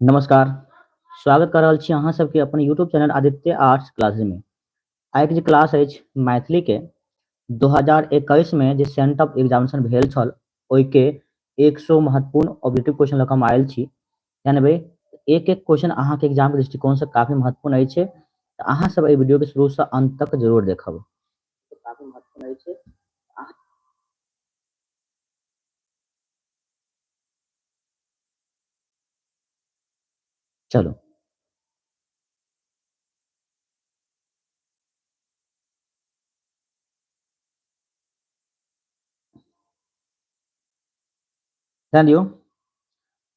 नमस्कार, स्वागत कर रहल छी अहाँ सबके अपन YouTube channel Aditya arts classes में। आइ के जे क्लास अछि मैथिली के 2021 में जे सेंट ऑफ एग्जामिनेशन भेल छल ओइके 100 महत्वपूर्ण ऑब्जेक्टिव क्वेश्चन लऽ कऽ हम आयल छी। जानबै एक-एक क्वेश्चन अहाँ के एग्जाम के दृष्टिकोण से काफी महत्वपूर्ण अछि। तऽ अहाँ सब एहि वीडियो के शुरू से अंत तक जरूर देखब। काफी महत्वपूर्ण अछि। चलो ध्यान दियौ।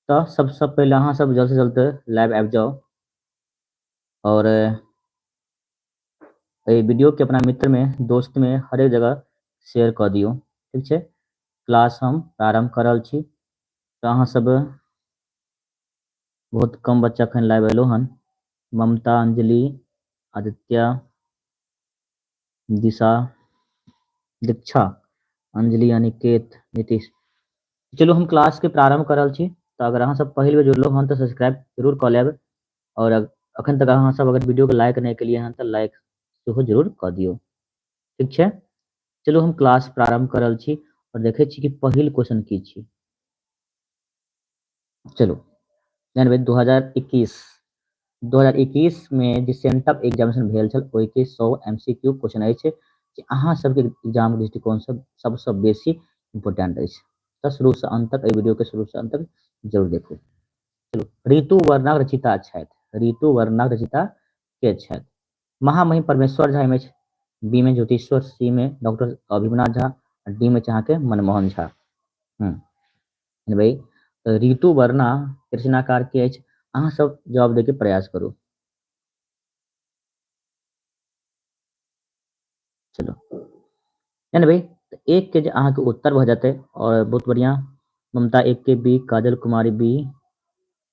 तो सबसे पहले अहाँ सब जल्द से जल्द लाइव आबि जाओ और वीडियो के अपना मित्र में दोस्त में हर एक जगह शेयर कर दियो। ठीक है, क्लास हम प्रारंभ कर रहल छी। तो अहाँ सब बहुत कम बच्चा अखन लाइव एलो हन। ममता, अंजलि, आदित्य, दिशा, दीक्षा, अंजलि, अनिकेत, नीतीश। चलो हम क्लास के प्रारंभ कर रहल छी। तो अगर अहाँ सब पहले बेर जुड़लो हन तो सब्सक्राइब जरूर कर लेब और अखन तक अहाँ सब अगर वीडियो के लाइक नहीं केलिए हन तो लाइक सेहो जरूर कर दियो। ठीक है, चलो हम क्लास प्रारंभ कर रहल छी और देखे छी कि पहिल क्वेश्चन की छी। चलो जानबै 2021 में जे सेंट ऑफ एग्जामिनेशन भेल छल ओइके 100 एमसीक्यू क्वेश्चन अछि जे अहाँ सबके एग्जाम के दृष्टिकोण से सबसे बेसी इम्पोर्टेंट अछि। तो शुरू से अंत तक वीडियो के शुरू से अंत तक जरूर देखो। चलो, ऋतु वर्णक रचिता छथि। ऋतु वर्णक रचिता के छथि? महामहिम परमेश्वर झा में, बी में ज्योतिश्वर, सी में डॉक्टर अभिमनाथ झा, डी में अहाँके मनमोहन झा। भाई ऋतु वर्णा के रचनाकार के अछि? अहाँ सब जवाब दे के प्रयास करू। चलो भाई एक के अहाँ के उत्तर भ जाते और बहुत बढ़िया। ममता एक के B, Kajal Kumari B,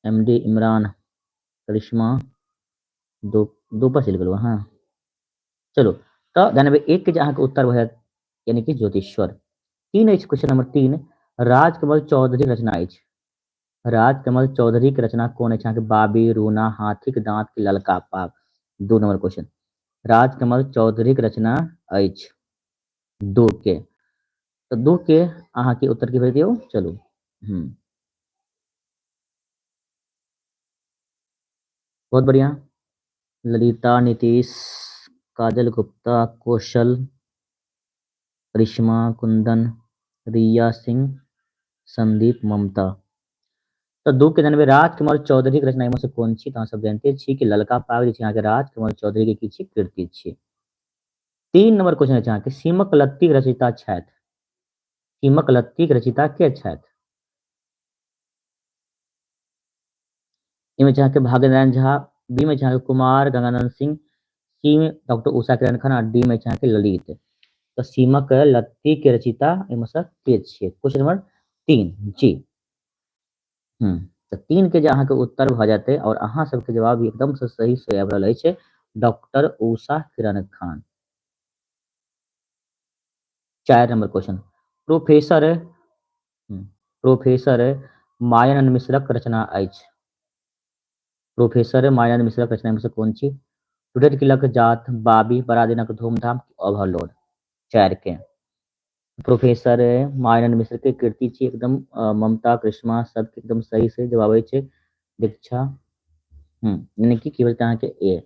MD Imran, करिश्मा दो दो पर चल गलो। हाँ चलो तो जानबे एक के अहाँ के उत्तर भ जात यानी कि ज्योतिश्वर। तीन अछि क्वेश्चन नंबर 3, राजकमल चौधरी रचना अछि। राजकमल चौधरी के रचना कौन अछि? बाबी, रूना, हाथी के दांत के ललका पाग। 2 नंबर क्वेश्चन, राजकमल चौधरी के रचना अछि 2 के। तो 2 के अहाँ के उत्तर की भेज दियो। चलो बहुत बढ़िया। ललिता, नीतीश, काजल गुप्ता, कौशल, करिश्मा, कुंदन, रिया सिंह, संदीप, ममता। तो 2 के जानबे राजकमल चौधरी के रचना में से कौन छी? तो अहाँ सब जानते छी कि ललका पाग जे अहाँ के राजकमल चौधरी के की छी? कृति छी। 3 नंबर क्वेश्चन अछि अहाँ के, सीमक लत्ती के रचयिता छथि। सीमक लत्ती के रचयिता के छथि? ए में अहाँ के भाग्यनारायण झा, बी में अहाँ के कुमार गंगानंद सिंह, सी में डॉक्टर उषा किरण खान और डी में अहाँ के ललित। तो सीमक लत्ती के रचयिता एमे से के छियै? क्वेश्चन नंबर 3 जी। तो 3 के जे अहाँ के उत्तर भ जाते और अहाँ सबके जवाब भी एकदम से सही से आबि रहल अछि, doctor Usha Kiran Khan. 4 number question, professor Mayanand मिश्रक रचना अछि। प्रोफेसर मायानंद मिश्रक रचना में से कौन छी? टूटैत किलक जात, बाबी, बड़ा दिनक धूमधाम, ओवरलोड। 4 के प्रोफेसर मायानंद मिश्र के कृति छी एकदम। ममता, करिश्मा सब एकदम सही से जवाब छै। दीक्षा यानी कि केवल अहाँ के ए।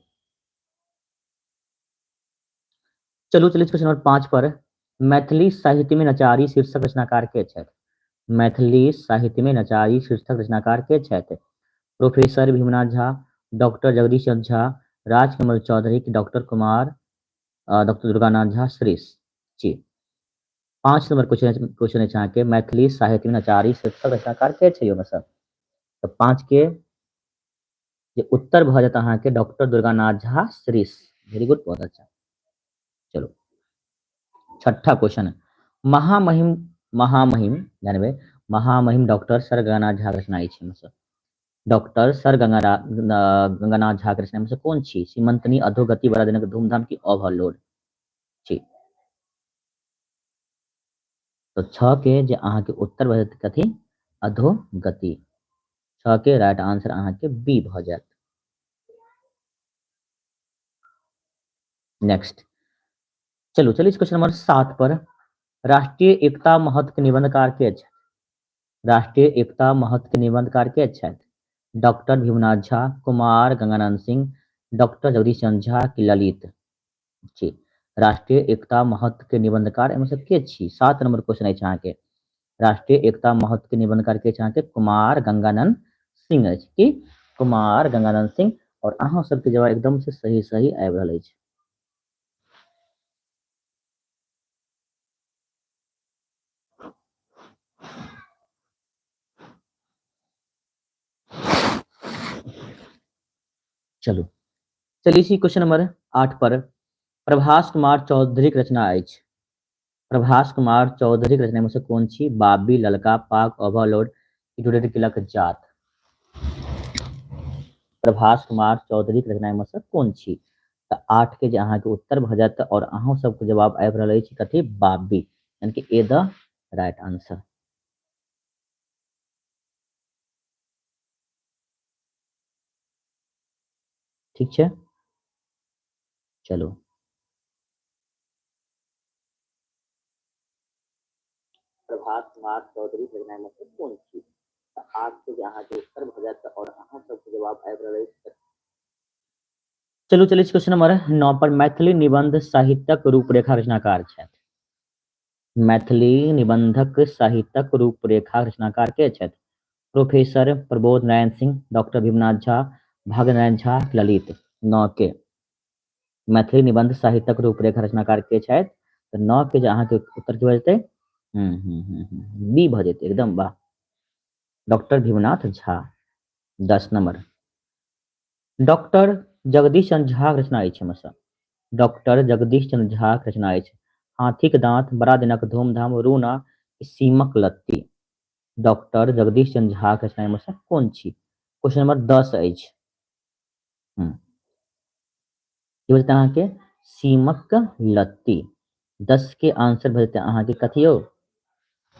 चलो चलिए क्वेश्चन नंबर 5 पर, मैथिली साहित्य में नचारी शीर्षक रचनाकार के छथि? मैथिली साहित्य में नचारी शीर्षक रचनाकार के छथि? Professor Bhimnath Jha, doctor Jagdish Chandra Jha, Rajkamal Chaudhary, doctor Kumar, doctor Durganath Jha, श्रेष्ठ जी। 5 नंबर क्वेश्चन है अहाँ के, मैथिली साहित्य में नचारी शीर्षक रचनाकार के छै ओमे से? तो 5 के जे उत्तर भ जात अहाँ के डॉक्टर दुर्गानाथ झा, श्रेष्ठ। वेरी गुड, बहुत अच्छा। चलो छठा क्वेश्चन, महामहिम जानबे महामहिम डॉक्टर सर गंगानाथ झा के रचना अछि। डॉक्टर सर गंगानाथ झा के रचना में से कौन छी? सीमंतनी, अधोगति, बड़ा दिनक धूमधाम की ओवरलोड छी। तो 6 के जे अहाँ के उत्तर भ जात कथी? अधोगति। 6 के राइट आंसर अहाँ के बी भ जायत। नेक्स्ट चलू चलिए क्वेश्चन नंबर 7 पर राष्ट्रीय एकता महत्व के निबंधकार के छथि? राष्ट्रीय एकता महत्व के निबंधकार के छथि? डॉक्टर भीमनाथ झा, कुमार गंगानंद सिंह, डॉक्टर जगदीश चंद्र झा कि ललित जी। राष्ट्रीय एकता महत्व के निबंधकार एहिमे से के छी? 7 नंबर क्वेश्चन अछि अहाँके। राष्ट्रीय एकता महत्व के निबंधकार के अहाँके कुमार गंगानंद सिंह अछि कि कुमार गंगानंद सिंह। और अहाँ सबके जवाब एकदम से सही सही आबि रहल अछि। चलू चलिए इसी क्वेश्चन नंबर 8 पर प्रभास कुमार चौधरी के रचना अछि। प्रभास कुमार चौधरी के रचना में से कौन छी? बाबी, ललका, पाक, ओवरलोड, इटोडेट किलक जात। प्रभास कुमार चौधरी के रचना में से कौन छी? तो 8 के जे अहाँ के उत्तर भ जायत और अहाँ सबके जवाब आबि रहल अछि कथी? बाबी, यानी कि ए द राइट आंसर। ठीक छै, चलो प्रभास कुमार चौधरी के रचना में से कौन छी? तो 8 के जे अहाँ के उत्तर भ जायत और अहाँ सबके जवाब आबि रहल अछि। चलू चलिए क्वेश्चन नंबर 9 पर मैथिली निबंध साहित्यक रूपरेखा रचनाकार छथि? मैथिली निबंधक साहित्यक रूपरेखा रचनाकार के छथि? प्रोफेसर प्रबोध नारायण सिंह, डॉक्टर भीमनाथ झा, भाग नारायण झा, ललित। 9 के मैथिली निबंध साहित्यक रूपरेखा रचनाकार के छथि? तो 9 के जे अहाँ के उत्तर की भ जेतै? बी भ जेतै एकदम वाह, doctor Bhimnath Jha. 10 number doctor Jagdish Chandra Jha के रचना अछि हमर। डॉक्टर जगदीश चंद्र झा के रचना अछि हाथीक दांत, बड़ा दिनक धूमधाम, रूना, सीमक लत्ती। डॉक्टर जगदीश चंद्र झा के रचना में से कौन छी? क्वेश्चन नंबर 10 अछि। की बजते अहाँ के? सीमक लत्ती। 10 के आंसर भ जेतै अहाँ के कथी यौ?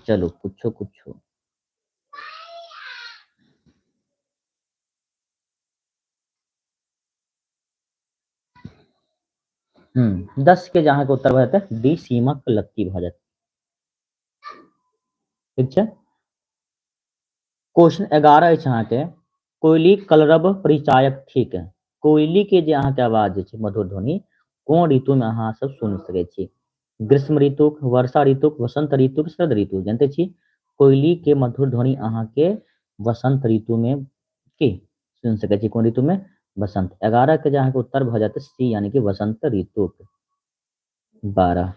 चलू कुछो कुछो। 10 के जे अहाँ के उत्तर भ जेतै डी सीमक लत्ती भ जेतै। ठीक छै, क्वेश्चन 11 अछि अहाँ के कोयली कलरब परिचायक थिक। कोयली के जे अहाँ के आवाज जे छै मधुर ध्वनि कोन ऋतु में अहाँ सब सुनि सकै छी? ग्रीष्म ऋतु, वर्षा ऋतु, वसंत ऋतु, शरद ऋतु। जानते छी कोयली के मधुर ध्वनि अहाँ के वसंत ऋतु में की सुनि सकै छी? कोन ऋतु में? वसंत। 11 के जे अहाँ के उत्तर भ जायत सी यानी कि वसंत ऋतु। 12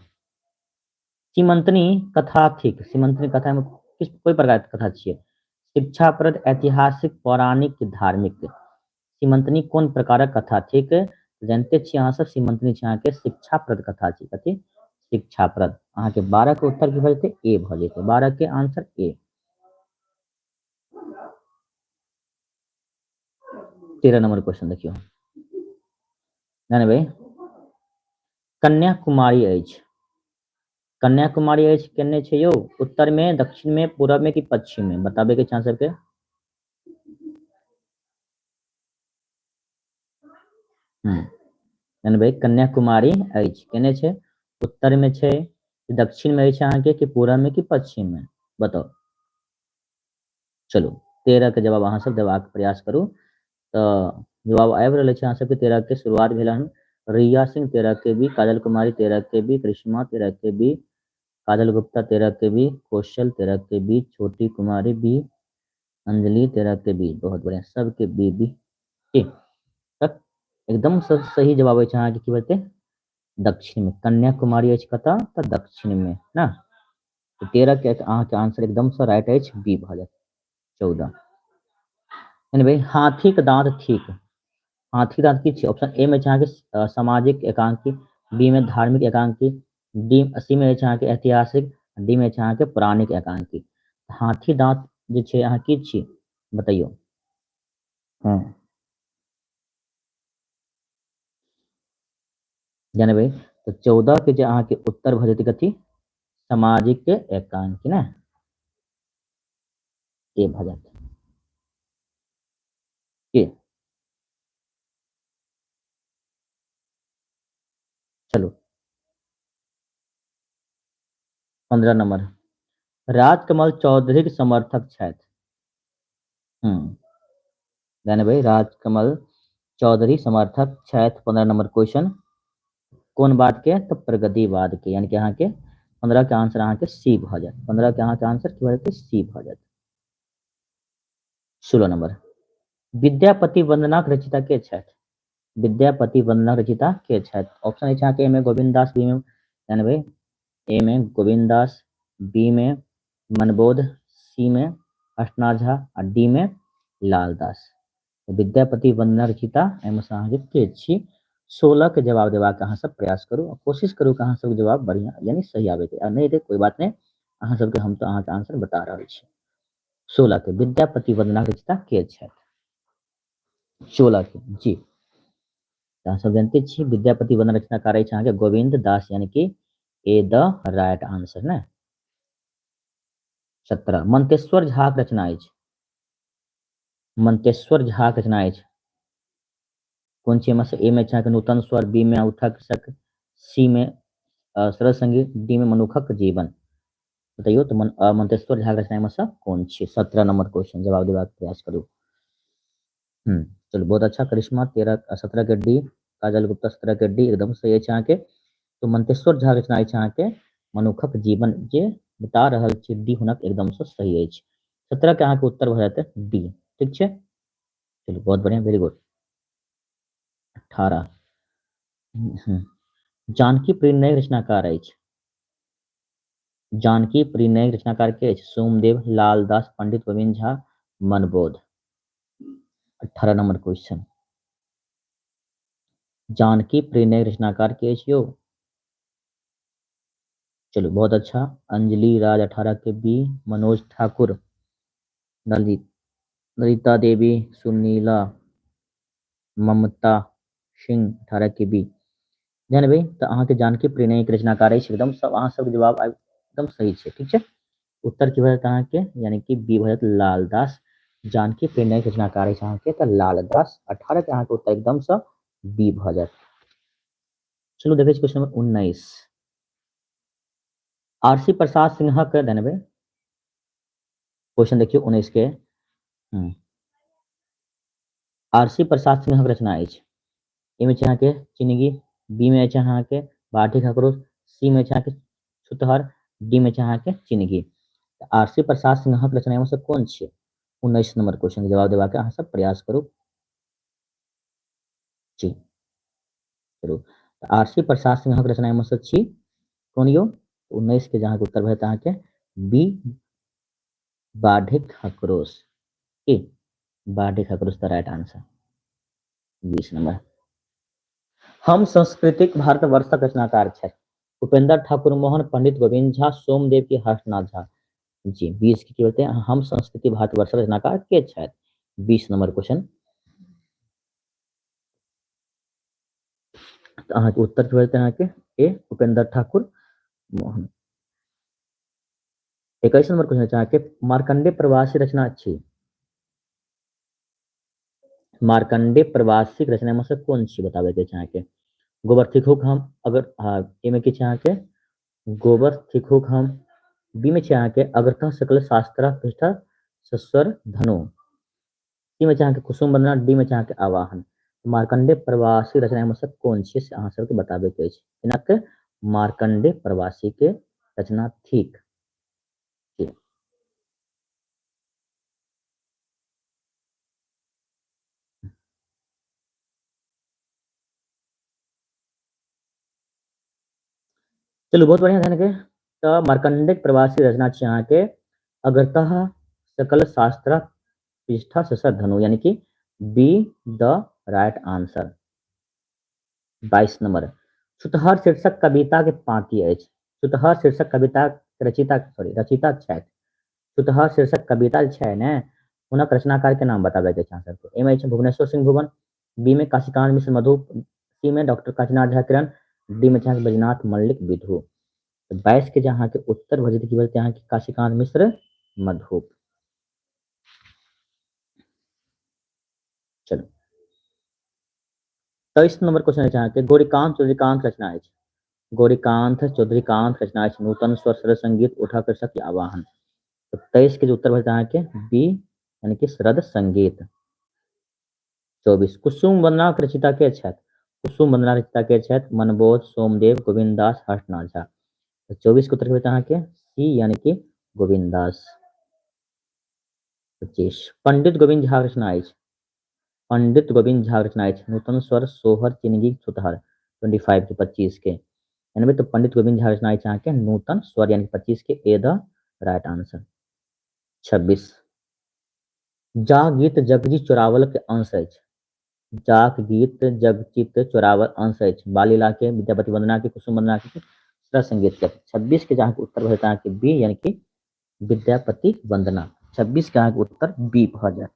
सीमंतनी कथा थिक। सीमंतनी कथा में किस कोई प्रकार के कथा छियै? शिक्षाप्रद, ऐतिहासिक, पौराणिक कि धार्मिक। सीमंतनी कोन प्रकारक कथा थिक? जानते छियै अहाँ सब सीमंतनी छै अहाँ के शिक्षाप्रद कथा छी। कथी? शिक्षाप्रद। अहाँ के 12 के उत्तर की भ जेतै? ए भ जेतै। 12 के आंसर ए। 13 नंबर क्वेश्चन देखियो, जानबै कन्याकुमारी अछि। कन्याकुमारी अछि केने छै यौ? उत्तर में, दक्षिण में, पूरब में कि पश्चिम में? बताबे के छै अहाँ सबके। जानबै कन्याकुमारी अछि केने छै? उत्तर में छै, दक्षिण में अछि अहाँ के कि पूरब में कि पश्चिम में? बताओ। चलू 13 के जवाब अहाँ सब देबाक प्रयास करू। तो जवाब आबि रहल छै अहाँ सबके। 13 के शुरुआत भेल हन रिया सिंह 13 के बी, काजल कुमारी 13 के बी, करिश्मा 13 के बी, काजल गुप्ता 13 के बी, कौशल 13 के बी, छोटी कुमारी बी, अंजलि 13 के बी। बहुत बढ़िया, सबके बी बी के तक एकदम सही जवाब अछि अहाँ के की बते? दक्षिण में। कन्याकुमारी अछि कतऽ? तऽ दक्षिण में ना। तो 13 के अहाँ के आंसर एकदम से राइट अछि, बी भ जायत। 14 जानबै हाथी के दांत थिक। हाथी दांत की छै? ऑप्शन ए में छै अहाँ के सामाजिक एकांकी, बी में धार्मिक एकांकी, डी सी में छै अहाँ के ऐतिहासिक, डी में छै अहाँ के पौराणिक एकांकी। हाथी दांत जे छै अहाँ की छी बतैयो? जानबै तो 14 के जे अहाँ के उत्तर भ जेतै कथी? सामाजिक एकांकी ना, ए भ जायत। के। चलो 15 नंबर, राजकमल चौधरी के समर्थक छथि। यानी भाई राजकमल चौधरी समर्थक छथि। 15 नंबर क्वेश्चन कौन बात के, तो प्रगतिवाद के, यानी कि यहाँ के 15 के आंसर अहाँ के सी भ जायत। 15 के अहाँ के आंसर की भ जायत, सी भ जायत। 16 नंबर, विद्यापति वंदना के रचिता के छथि। विद्यापति वंदना के रचिता के छथि। ऑप्शन अछि अहाँ के, ए में गोविंद दास, बी में, यानी भाई ए में गोविंद दास, बी में मनबोध, सी में हर्षनाथ झा और डी में लाल दास। विद्यापति वंदना रचिता एहिमे से अहाँके के छी। 16 के जवाब देबाक अहाँ सब प्रयास करू और कोशिश करू कि अहाँ सबके जवाब बढ़िया यानी सही आबे के, आ नहीं दे कोई बात नहीं, अहाँ सबके हम तो अहाँके आंसर बता रहल छी। 16 के विद्यापति वंदना रचिता के छथि। 16 के जी, अहाँ सब जानते छी विद्यापति वंदना रचनाकार अछि अहाँके गोविंद दास, यानी कि ए द राइट आंसर ने। 17 मंतेश्वर झा के रचना अछि। मंतेश्वर झा के रचना अछि कौन सी में से, ए में अहाँके नूतन स्वर, बी में उठक शक, सी में सरल संगीत, डी में मनुखक जीवन। बताइयो तो मंतेश्वर झा के रचना में से कौन छी। 17 नंबर क्वेश्चन जवाब देबाक प्रयास करू। चलो बहुत अच्छा करिश्मा, 17 के डी, काजल गुप्ता 17 के डी एकदम सही अछि अहाँके। तो मंतेश्वर झा के रचना अछि अहाँके मनुखक जीवन, जे बता रहल छी डी हुनक एकदम से सही अछि। 17 के अहाँके उत्तर भ जायत डी, ठीक छै। चलो बहुत बढ़िया, वेरी गुड। 18 जानकी प्रिय रचनाकार अछि। जानकी प्रिय रचनाकार के अछि सोमदेव, लाल दास, पंडित गोविंद झा, मनबोध। 18 नंबर क्वेश्चन, जानकी प्रिय रचनाकार के अछि यो। चलो बहुत अच्छा, अंजलि राज 18 के बी, मनोज ठाकुर, ललिता देवी, सुनीला, ममता सिंह 18 के बी। ध्यान भाई तो अहाँ के जानकी प्रिय के रचनाकार अछि एकदम सब, अहाँ सब जवाब एकदम सही छै, ठीक छै। उत्तर की भरत अहाँ के, यानी कि बी भरत लाल दास। जानकी प्रिय के रचनाकार अछि अहाँ के, तो लाल दास। 18 के अहाँ के उत्तर एकदम से बी भ जायत। चलो देखै छी question number 19, RC Prasad Sinha के, ध्यान भाई क्वेश्चन देखियो 19 के, आरसी प्रसाद सिन्हा के रचना अछि। ए में अहाँ के चिनगी, बी में अहाँ के बाठी खकरोश, सी में अहाँ के छुतहर, डी में अहाँ के चिनगी। आरसी प्रसाद सिन्हा के रचना में से कौन छै। 19 नंबर क्वेश्चन के जवाब देबाक अहाँ सब प्रयास करू जी। चलो आरसी प्रसाद सिन्हा के रचना में से छी कौन यो। 19 के जहाँ के उत्तर भरत अहाँ के बी, बाढ़िक खकरोश। ए बाढ़िक खकरोश द राइट आंसर। 20 नंबर, हम सांस्कृतिक भारतवर्षक रचनाकार छथि। उपेंद्र ठाकुर मोहन, पंडित गोविंद झा, सोमदेव की हर्षनाथ झा। जी 20 की बोलते हैं, हम संस्कृति भारतवर्षक रचनाकार के छथि। 20 नंबर क्वेश्चन, तो अहाँ के उत्तर की बोलते हैं के ए उपेंद्र ठाकुर मोहन। 21 नंबर क्वेश्चन अहाँ के मार्कंडे प्रवासी रचना अच्छी। मार्कंडे प्रवासी रचना में से कौन सी बतावे के अहाँ के। गोबर थिकुक हम, अगर हाँ ए में किछ अहाँ के गोबर थिकुक हम, बी में अहाँ के अग्रतः सकल शास्त्र पृष्ठ सस्वर धनु, सी में अहाँ के कुसुम वंदना, डी में अहाँ के आवाहन। मार्कंडे प्रवासी रचना में से कौन सी से अहाँ सबके बताबे के अछि। इनक मार्कंडे प्रवासी के रचना थिक। चलो बहुत बढ़िया, ध्यान के तो मार्कंडे प्रवासी रचना छै अहाँ के अग्रतः सकल शास्त्र पृष्ठा ससर धनु, यानी कि B the right answer. 22 number, छुतहर शीर्षक कविता के पाँति अछि। छुतहर शीर्षक कविता रचिता रचिता छथि। छुतहर शीर्षक कविता छै ने, हुनक रचनाकार के नाम बताबे के छै अहाँ सबके। ए में भुवनेश्वर सिंह भुवन, बी में काशीकांत मिश्र मधु, सी में डॉक्टर काशीनाथ झा किरण, डी में बैजनाथ मल्लिक विधु। 22 के जहाँ के उत्तर भजित की बोलते हैं कि काशीकांत मिश्र मधु। 23 नंबर क्वेश्चन है अहाँके गौरीकांत चौधरीकांत रचना अछि। गौरीकांत चौधरीकांत रचना अछि नूतन स्वर सरल संगीत उठा कर शक्ति आवाहन। तो 23 के जो उत्तर बचता है कि बी यानी कि शरद संगीत। 24 कुसुम वंदना के रचिता के छथि। कुसुम वंदना रचिता के छथि मनबोध सोमदेव गोविंद दास हर्षनाथ झा। तो 24 के उत्तर बचता है कि सी यानी कि गोविंद दास। 25 पंडित गोविंद झा रचना अछि। पंडित गोविंद झा रचना अछि नूतन स्वर सोहर चिन्हगी छुतहर। 25 के 25 के यानी तो पंडित गोविंद झा रचना अछि अहाँके नूतन स्वर यानी 25 के ए द राइट आंसर। 26 जाग गीत जगजीत चोरावल के अंश अछि। जाक गीत जगचित चोरावल अंश अछि बालिला के विद्यापति वंदना के कुसुम वंदना के सरल संगीत के। 26 के जहाँ के उत्तर भर जाए कि बी यानी कि विद्यापति वंदना। 26 के अहाँ के उत्तर बी भर जाए।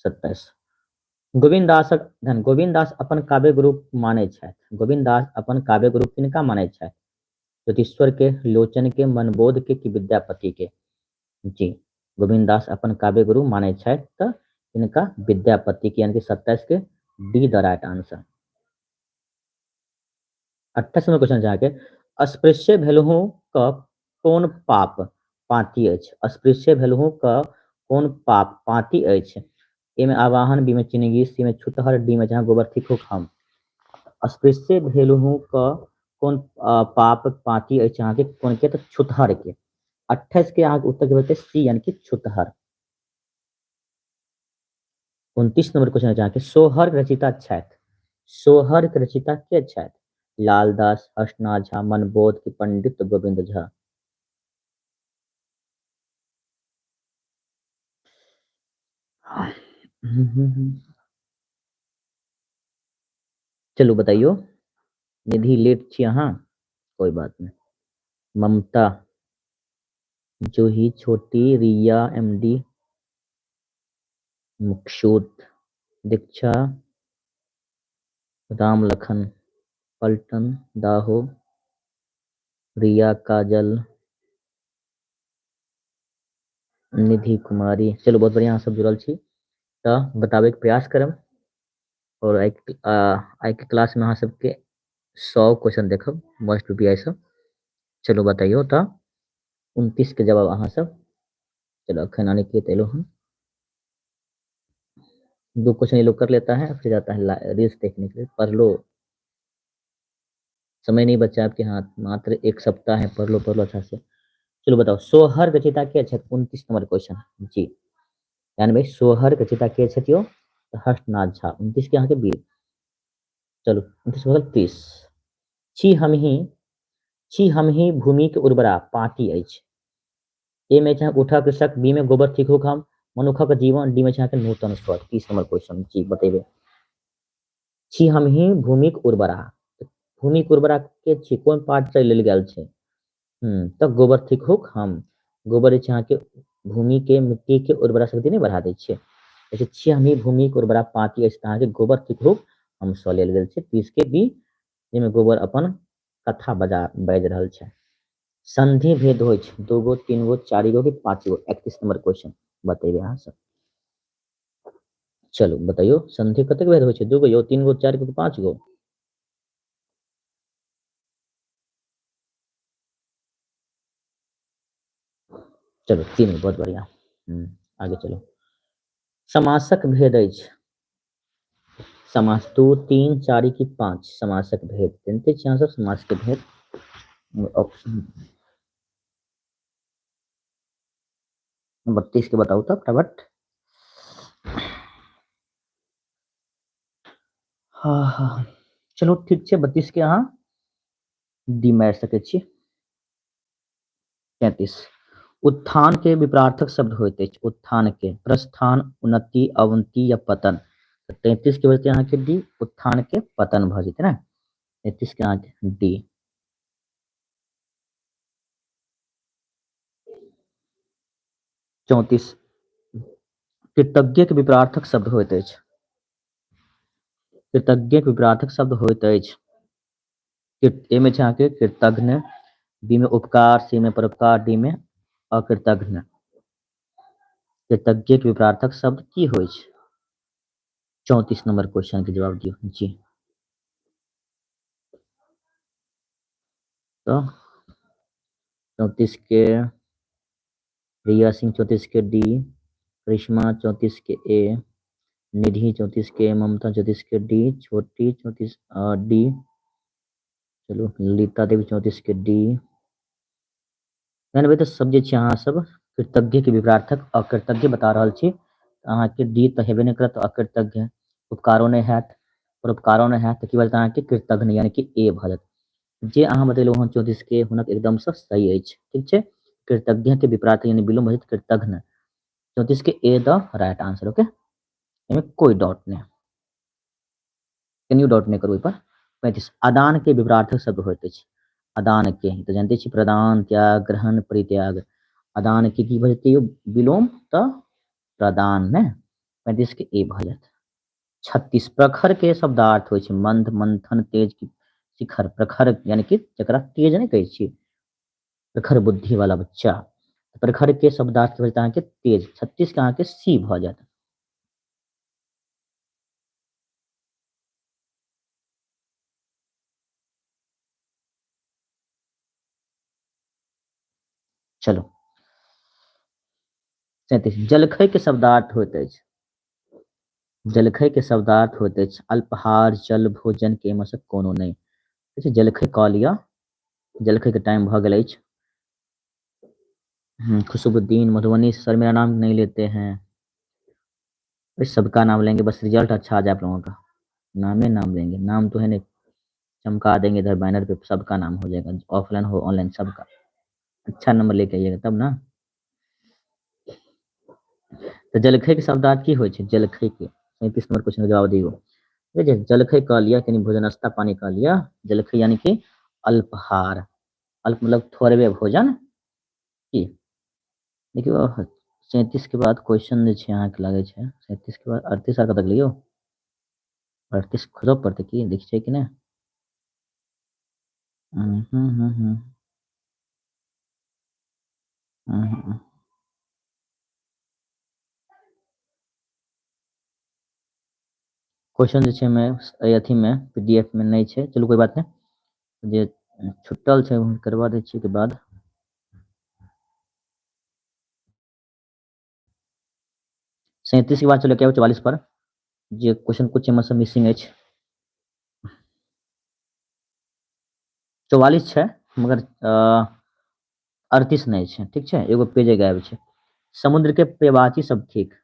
27 गोविंद दासक धन गोविंद दास अपन काव्य गुरु माने छथि। गोविंद दास अपन काव्य गुरु किनका माने छथि। ज्योतिश्वर के लोचन के मनबोध के कि विद्यापति के। जी गोविंद दास अपन काव्य गुरु माने छथि तो इनका विद्यापति के यानी कि 27 के डी द राइट आंसर। 28 में क्वेश्चन जाके अस्पृश्य भेलहुँ क कोन पाप पाती अछि। अस्पृश्य भेलहुँ क कोन पाप पाती अछि। ए में आवाहन बी में चिन्हगी सी में छुतहर डी में जहाँ गोबर थिक हम। अस्पृश्य भेलहुँ क कोन पाप पाती अछि अहाँके कोन के तो छुतहर के। 28 के अहाँके उत्तर के सी यानी कि छुतहर। 29 नंबर क्वेश्चन है अहाँके सोहर रचिता छथि। सोहर के रचिता के छथि लालदास हर्षनाथ झा मनबोध के पंडित गोविंद झा। चलो बताइयो निधि लेट छी अहाँ कोई बात नहीं। ममता जूही छोटी रिया एमडी मुक्षुत दीक्षा राम लखन पलटन दाहो रिया काजल निधि कुमारी। चलो बहुत बढ़िया सब जुड़ल छी तो बताबे के प्रयास करम और आई के क्लास में अहाँ सबके 100 क्वेश्चन देखब मस्ट बी आई सब। चलो बताइयो तो 29 के जवाब अहाँ सब। चलो अखन अनिकेत एलो हम 2 क्वेश्चन ये लोग कर लेता है फिर जाता है रील्स देखने के लिए। पढ़ लो समय नहीं बचा आपके हाथ मात्र 1 सप्ताह है पढ़ लो अच्छा से। चलो बताओ सोहर रचिता के छथि 29 नंबर क्वेश्चन जी यानी भाई सोहर रचिता के छथि यो हर्षनाथ झा। 29 के यहाँ के बी। चलो 29 बदल 30 छी हमही भूमि के उर्वरा पाटी अछि। ए में चाहे उठा कृषक बी में गोबर ठीक हो हम मनुखक जीवन डी में चाहे नूतन स्वर। 30 नंबर क्वेश्चन जी बतेबे छी हमही भूमि के उर्वरा भूमि के उर्वरा के छी कोन पार्ट से लेल गेल छै तब गोबर ठीक हो हम गोबर जे छै अहाँके भूमि के मिट्टी के उर्वरा शक्ति नहीं बढ़ा दै छै। जैसे छी हमही भूमि के उर्वरा पाती अछि अहाँके गोबर ठीक हो हम स लेल गेल छै 30 के बी जेमे गोबर अपन कथा बाजि रहल छै। संधि भेद होइ छै 2 गो 3 गो 4 गो कि 5 गो। 31 नंबर क्वेश्चन बतेबे अहाँ सब। चलो बताइयो संधि कतेक भेद होइ छै 2 गो यो 3 गो 4 गो कि 5 गो। चलो 3 गो बहुत बढ़िया। आगे चलो समासक भेद अछि। समास 2 3 4 की 5 समासक भेद जानते छी अहाँ सब समास के भेद। ऑप्शन 32 के बताओ तो फटाफट। हाँ चलो ठीक छै 32 के अहाँ डी मारि सकै छी। 33 उत्थान के विपरार्थक शब्द होइत अछि। उत्थान के प्रस्थान उन्नति अवनति या पतन। 33 के बचते अहाँ के डी उत्थान के पतन भ जेतै ना। 33 के अहाँ के डी। 34 कृतज्ञ के विपरार्थक शब्द होइत अछि। कृतज्ञ के विपरार्थक शब्द होइत अछि। ए में छै अहाँ के कृतघ्न बी में उपकार सी में परोपकार डी में अकृतघ्न। कृतज्ञ के विपरार्थक शब्द की होय छै? 34 नंबर क्वेश्चन के जवाब दियो जी। तो 34 के रिया सिंह, 34 के डी, करिश्मा 34 के ए, निधि 34 के, ममता 34 के डी, छोटी 34 डी, चलो ललिता देवी 34 के डी। यानी भाई तो सब जे छै अहाँ सब कृतज्ञ के विपरार्थक अकृतज्ञ बता रहल छी, अहाँ के डी तो हेबे नहीं करत, अकृतज्ञ उपकारो नहीं हैत और उपकारो नहीं हैत, की बात अहाँ के कृतज्ञ यानी कि ए भ जायत। जे अहाँ बतेलहुँ हँ 34 के हुनक एकदम से सही अछि, ठीक छै। कृतज्ञ के विपरार्थ यानी विलोम भ जायत कृतघ्न। 34 के ए द राइट आंसर, ओके, एहिमे कोई डाउट नहीं, कनियो डाउट नहीं करू पर। 35 अदान के विपरार्थक शब्द होइत अछि। अदान के तो जानते छी प्रदान, त्याग, ग्रहण, परित्याग। अदान के की भ जेतै यौ विलोम त प्रदान ने। 35 के ए भ जायत। 36 प्रखर के शब्दार्थ होइ छै मंद, मंथन, तेज, शिखर। प्रखर यानी कि जकरा तेज नहीं कहै छियै, प्रखर बुद्धि वाला बच्चा। प्रखर के शब्दार्थ की अहाँ के तेज। 36 के अहाँ के सी भ जायत। चलो 37 जलखै के शब्दार्थ होइत अछि। जलखै के शब्दार्थ होइत अछि अल्पाहार, जल, भोजन के में से कोनो नहीं। ठीक है, जलखै कह लिया, जलखै के टाइम भ गेल अछि। खुशबुद्दीन मधुबनी सर मेरा नाम नहीं लेते हैं। इस सबका नाम लेंगे, बस रिजल्ट अच्छा आ जाए आप लोगों का, नामे नाम लेंगे। नाम तो है नहीं, चमका देंगे इधर बैनर पे, सबका नाम हो जाएगा, ऑफलाइन हो ऑनलाइन सबका। अच्छा नंबर लेके आइएगा तब ना। तो जलखै के शब्दार्थ की होइ छै? जलखै के 37 नंबर क्वेश्चन का जवाब दियो। ठीक है, जलखै कह लिया यानी भोजन नाश्ता पानी कह लिया। जलखै यानी कि अल्पहार, अल्प मतलब थोड़बे भोजन की। देखियो 37 के बाद क्वेश्चन जे छै अहाँके लागै छै 37 के बाद 38 आर कतक लियो, 38 खोजऽ पड़तै की, देखै छै कि नहीं। हम्म हम्म हम्म हम्म हम्म। क्वेश्चन जे छै में अथी में पीडीएफ में नहीं छै, चलू कोई बात नहीं, जे छुटल छै करवा दै छियै के बाद। सैंतीस के बाद चलो क्या 44 पर, जे क्वेश्चन कुछ में से मिसिंग है। 44 छै मगर 38 नहीं छै, ठीक छै, एगो पेजे गायब छै। समुद्र के प्रवाची सब ठीक।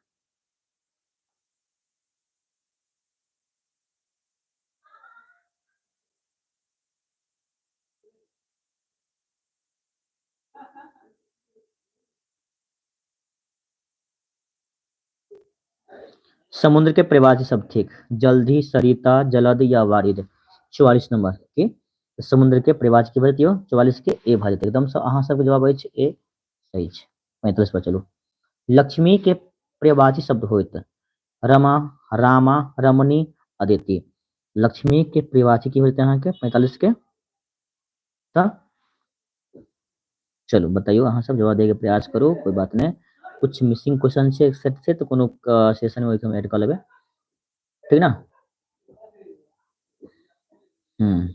समुद्र के प्रवाची सब ठीक। जल्दी, सरिता, जलद या वारिद। 44 नंबर के समुद्र के प्रवाची की बात 44 के ए भ जेतै एकदम से, अहाँ सबके जवाब अछि ए सही छै। 45 पर चलू। लक्ष्मी के प्रवाची शब्द होइत रमा, रामा, रमणी, अदिति। लक्ष्मी के प्रवाची की होते अहाँ के 45 के त चलो बताइयो, अहाँ सब जवाब देके प्रयास करू, कोई बात नहीं। कुछ मिसिंग क्वेश्चन छै एक सेट से, तो कोनो सेशन में हम ऐड कर लेबै, ठीक ना। हम्म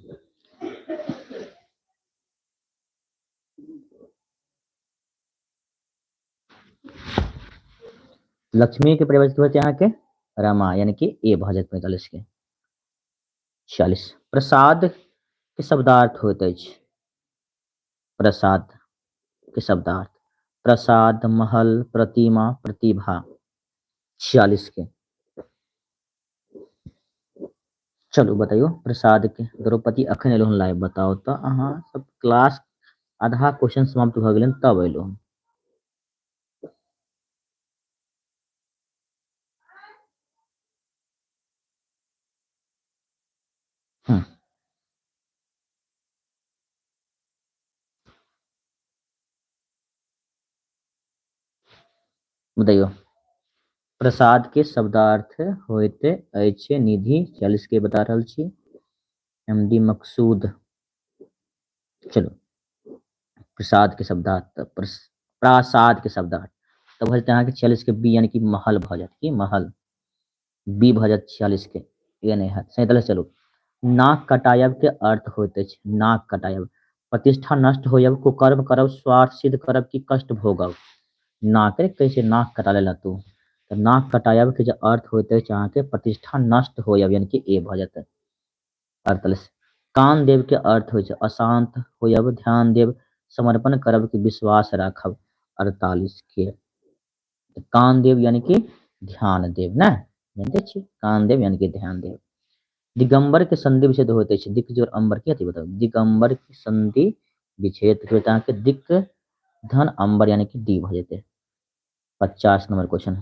लक्ष्मी के प्रवचन होते यहाँ के रमा, यानी कि ए भ जायत 45 के। 46 प्रसाद के शब्दार्थ होइत अछि। प्रसाद के शब्दार्थ प्रसाद, महल, प्रतिमा, प्रतिभा। 46 के चलू बताइयो प्रसाद के। द्रौपदी अखन एलहुँ लाइव, बताओ तो अहाँ सब क्लास आधा क्वेश्चन समाप्त भ गेलै तब एलहुँ। बताइयो प्रसाद के शब्दार्थ होते अछि निधि। 46 के बता रहल छी। एमडी मकसूद। चलो प्रसाद के शब्दार्थ, प्रासाद के शब्दार्थ तो भऽ जेतै अहाँके 46 के बी यानी कि महल भऽ जायत कि महल, बी भऽ जायत 46 के, ए नहि हैत। 47 चलू, नाक कटायब के अर्थ होइत अछि, नाक कटायब प्रतिष्ठा नष्ट होयब, कुकर्म करब, स्वार्थ सिद्ध करब कि कष्ट भोगब। नाक रे कैसे नाक कटा लेला तू, तो नाक कटायब के जो अर्थ होइत अछि अहाँके प्रतिष्ठा नष्ट होयब यानी कि ए भऽ जेतै 48। कान देव के अर्थ होइ छै अशांत होयब, ध्यान देव, समर्पण करब कि विश्वास राखब 48 के। कान देव यानी कि ध्यान देव ना, जानते छी कान देव यानी कि ध्यान देव। दिगंबर के संधि विच्छेद होइत अछि, दिक जोड़ अंबर के अथी बताओ, दिगंबर के संधि विच्छेद होइत अहाँके दिक धन अंबर यानी कि डी भऽ जेतै 50 नंबर क्वेश्चन।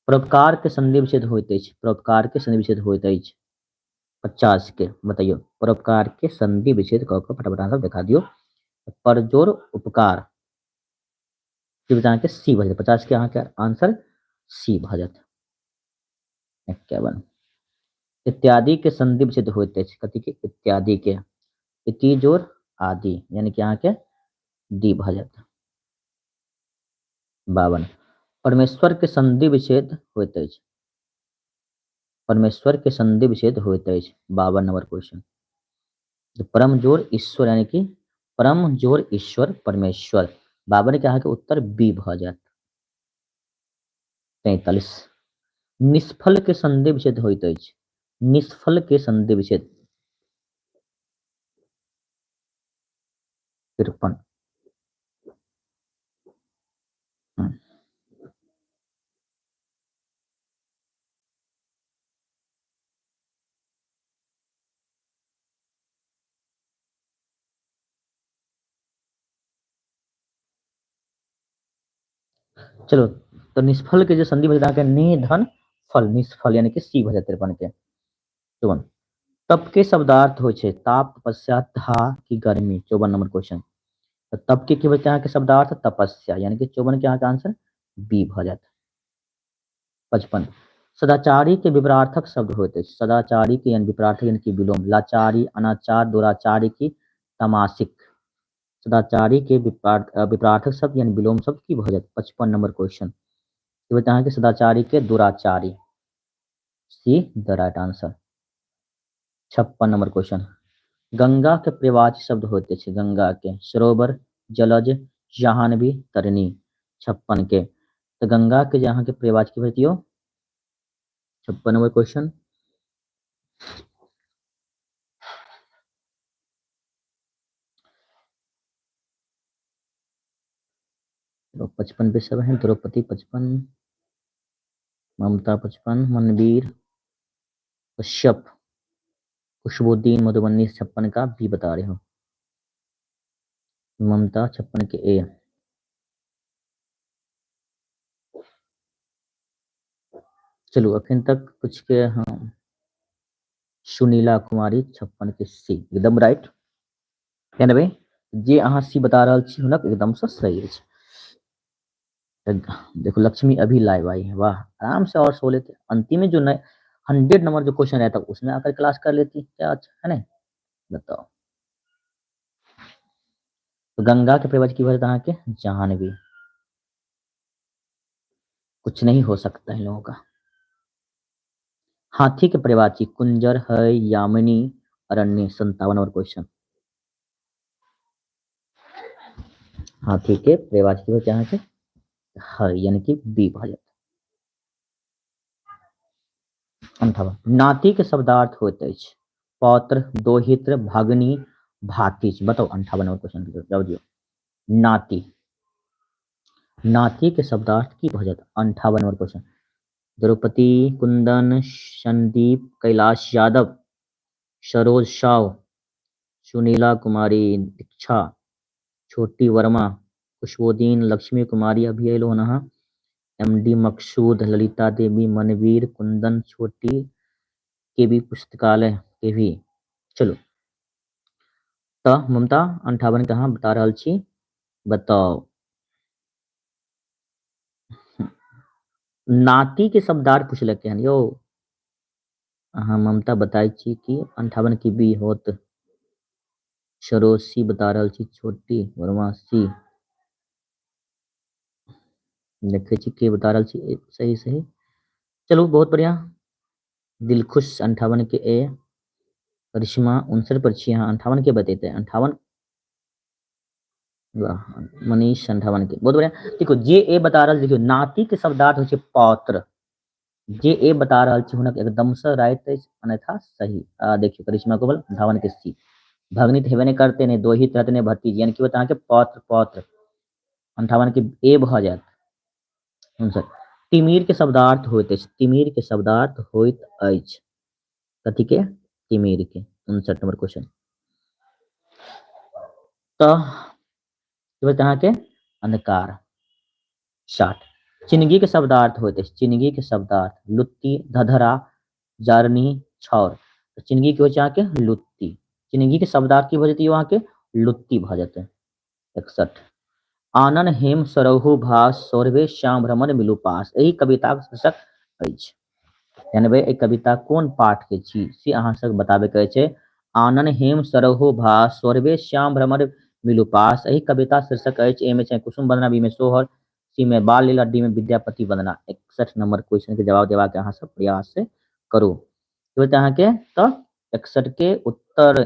परोपकार के संधि विच्छेद होइत अछि, परोपकार के संधि विच्छेद होइत अछि 50 के, बताइयो परोपकार के संधि विच्छेद कऽ के फटाफट आंसर दिखा दियो। परजोर उपकार की बता के सी भऽ जेतै 50 के अहाँके आंसर सी भऽ जेतै 51। इत्यादि के संधि विच्छेद होइत अछि, कथी के इत्यादि के, इति जोड़ आदि यानी कि अहाँके डी भऽ जेतै 52। परमेश्वर के संधि विच्छेद होइत अछि, परमेश्वर के संधि विच्छेद होइत अछि 52 नंबर क्वेश्चन। परम जोड़ ईश्वर यानी कि परम जोड़ ईश्वर परमेश्वर, 52 के अहाँके उत्तर बी भऽ जायत 43। निष्फल के संधि विच्छेद होइत अछि, निष्फल के संधि विच्छेद 53। चलो तो निष्फल के जो संधि भऽ जेतै निधन फल, निष्फल यानी कि सी भऽ जेतै 53 के। चौवन तप के शब्दार्थ होइ छै ताप, तपस्या, था कि गर्मी 54 नंबर क्वेश्चन। तो तप के की बचते अहाँके शब्दार्थ तपस्या यानी कि 54 के अहाँके आंसर बी भऽ जायत 55। सदाचारी के विपरार्थक शब्द होइत अछि, सदाचारी के यानी विपरार्थक यानी कि विलोम, लाचारी, अनाचार, दुराचारी की तमासिक। सदाचारी के विपरार्थक शब्द यानी विलोम शब्द की भऽ जायत 55 नंबर क्वेश्चन। ये बता है कि सदाचारी के दुराचारी, see the right answer 56 number question. Ganga के प्रवाची शब्द होते हैं, गंगा के सरोवर, जलज, जाह्नवी, तरनी 56 के। तो गंगा के जहाँ के प्रवाची की होती हो 56 नंबर क्वेश्चन। तो 55 पे सब है, द्रौपदी 55, ममता 55, मनवीर, कश्यप, खुशबुद्दीन, मधुबनी 56 का भी बता रहे हो, ममता 56 के ए। चलो अखन तक कुछ के हाँ, सुनीला कुमारी 56 के सी एकदम राइट है ना भाई, जे अहाँ सी बता रहा छी हुनक एकदम से सही है। देखो लक्ष्मी अभी लाइव आई है, वाह आराम से और सो लेते, अंतिम में जो 100 नंबर जो क्वेश्चन रहता उसमें आकर क्लास कर लेती, क्या अच्छा है ना, बताओ। तो गंगा के प्रवचन की वजह के जाह्नवी, कुछ नहीं हो सकता है लोगों का। हाथी के प्रवाची कुंजर है, यामिनी, अरण्य 57 नंबर क्वेश्चन। हाथी के प्रवाची की वजह के है यानी कि बी भाजत 58। नाती के शब्दार्थ होते अछि पौत्र, दोहित्र, भगनी, भातिज, बताओ 58 नंबर क्वेश्चन के जवाब दियो। नाती, नाती के शब्दार्थ की भऽ जायत 58 नंबर क्वेश्चन। द्रौपदी, कुंदन, संदीप, कैलाश यादव, सरोज साव, सुनीला कुमारी, दीक्षा, छोटी वर्मा, खुशबुद्दीन, लक्ष्मी कुमारी अभी अलो हन, एमडी मकसूद, ललिता देवी, मनवीर, कुंदन, छोटी, के भी पुस्तकालय के भी। चलो तो ममता 58 कहाँ बता रहा छी, बताओ। नाती के शब्दार्थ पूछलक हन यो, हाँ ममता बताई छी कि 58 की बी होत, सरोज सी बता रहा छी, छोटी वर्मा सी, देखे छी के बता रहल छी सही सही। चलू बहुत बढ़िया। दिलखुश 58 के ए, करिश्मा 59 पर छी अहाँ, 58 के बतेते 58, वाह मनीष 58 के, बहुत बढ़िया। देखो जे ए बता रहल, देखियो नाती के शब्दार्थ होइ छै पौत्र, जे ए बता रहल छी हुनक एकदम से राइट अछि, अन्यथा सही। देखियो करिश्मा कोमल 58 के सी, भगनित हेबे नहीं करते, ने दोहित रहते ने भतीजी, यानी कि अहाँके पौत्र पौत्र 58 के ए भ जायत। 59 तिमिर के शब्दार्थ होइत अछि, तिमिर के शब्दार्थ होइत अछि कथी के, तिमिर के। 59 नंबर क्वेश्चन। तो अहाँ के अंधकार। 60 चिनगी के शब्दार्थ होइत अछि, चिनगी के शब्दार्थ लुत्ती धधरा जारनी छौर, चिनगी के होइ छै अहाँ के लुत्ती, चिनगी के शब्दार्थ की भ जेतै अहाँ के लुत्ती भ जेतै। 61 आनन हेम सरहु भास सौरभे श्याम भ्रमण मिलु पास, एही कविताक शीर्षक अछि। यानी भाई एक कविता कोन पाठ के छी से अहाँ सब बताबे के छै। आनन हेम सरहु भास सौरभे श्याम भ्रमण मिलु पास, एही कविता शीर्षक अछि। ए में छै कुसुम वंदना, बी में सोहर, सी में बाल लीला, डी में विद्यापति वंदना। 61 नंबर क्वेश्चन के जवाब देवा के अहाँ सब प्रयास करू। तो अहाँ के तो 61 के उत्तर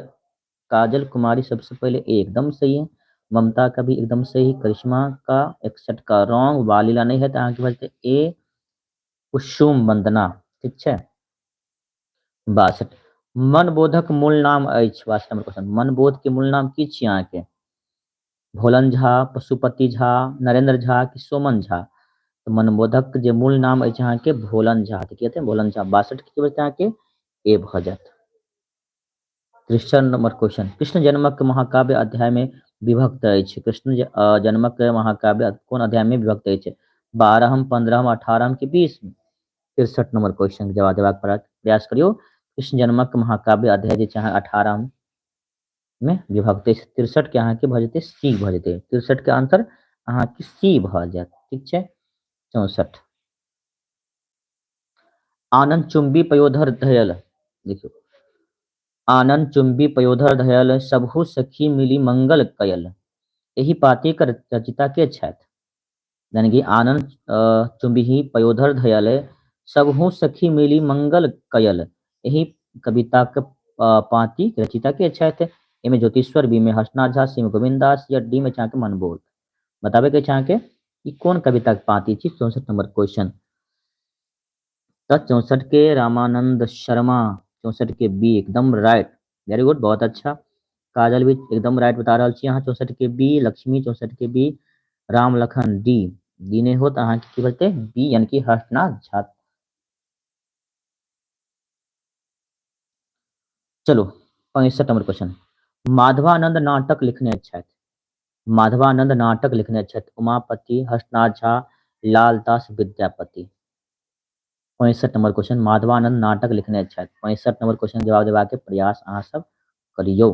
काजल कुमारी सबसे पहले ए एकदम सही है, ममता का भी एकदम सही, करिश्मा का 61 का रॉन्ग, बालिला नहीं है तो अहाँ के बचते ए कुसुम वंदना, ठीक है। 62 मनबोधक मूल नाम अछि, 62 नंबर क्वेश्चन, मनबोध के मूल नाम की छी अहाँ के, भोलन झा, पशुपति झा, नरेंद्र झा कि सोमन झा। तो मनबोधक जे मूल नाम अछि अहाँ के भोलन झा, तो कहते हैं भोलन झा। 62 के बचते अहाँ के ए भ जायत। 63 नंबर क्वेश्चन, कृष्ण जन्मक महाकाव्य अध्याय में विभक्त अछि, कृष्ण जन्मक महाकाव्य कोन अध्याय में विभक्त अछि, 12, 15, 18 कि 20 में। 63 नंबर क्वेश्चन के जवाब देबाक प्रयास करियो। कृष्ण जन्मक महाकाव्य अध्याय जे 18 में विभक्त अछि, 63 के अहाँ के भ जेतै सी भ जेतै, 63 के आंसर अहाँ के सी भ जायत, ठीक छै। 64 आनंद चुंबी पयोधर धयल, देखियो आनंद चुंबी पयोधर धयल सबहु सखी मिली मंगल कयल, एही पातिक रचिता के छथि, यानी कि आनंद चुंबी पयोधर धयल सबहु सखी मिली मंगल कयल, एही कविता के पाती रचिता के छथि। ए में ज्योतिश्वर, बी में हर्षनाथ झा, सी में गोविंद दास, या डी में छा के मनबोध। बताबे के छा के कौन कविता के पाती छी। 64 नंबर क्वेश्चन। 64 के रामानंद शर्मा, 64 के बी एकदम राइट, वेरी गुड, बहुत अच्छा। काजल भी एकदम राइट बता रहा छी अहाँ, 64 के बी, लक्ष्मी 64 के B, Ram Lakhan D, D नहीं हो तो अहाँ की बोलते बी, यानी कि हर्षनाथ झा। चलो 65 नंबर क्वेश्चन, माधवानंद नाटक लिखने छथि, माधवानंद नाटक लिखने छथि, उमापति, हर्षनाथ झा, लालदास विद्यापति। 65 नंबर क्वेश्चन, माधवानंद नाटक लिखने छथि, 65 नंबर क्वेश्चन जवाब देबाक के प्रयास अहाँ सब करियो।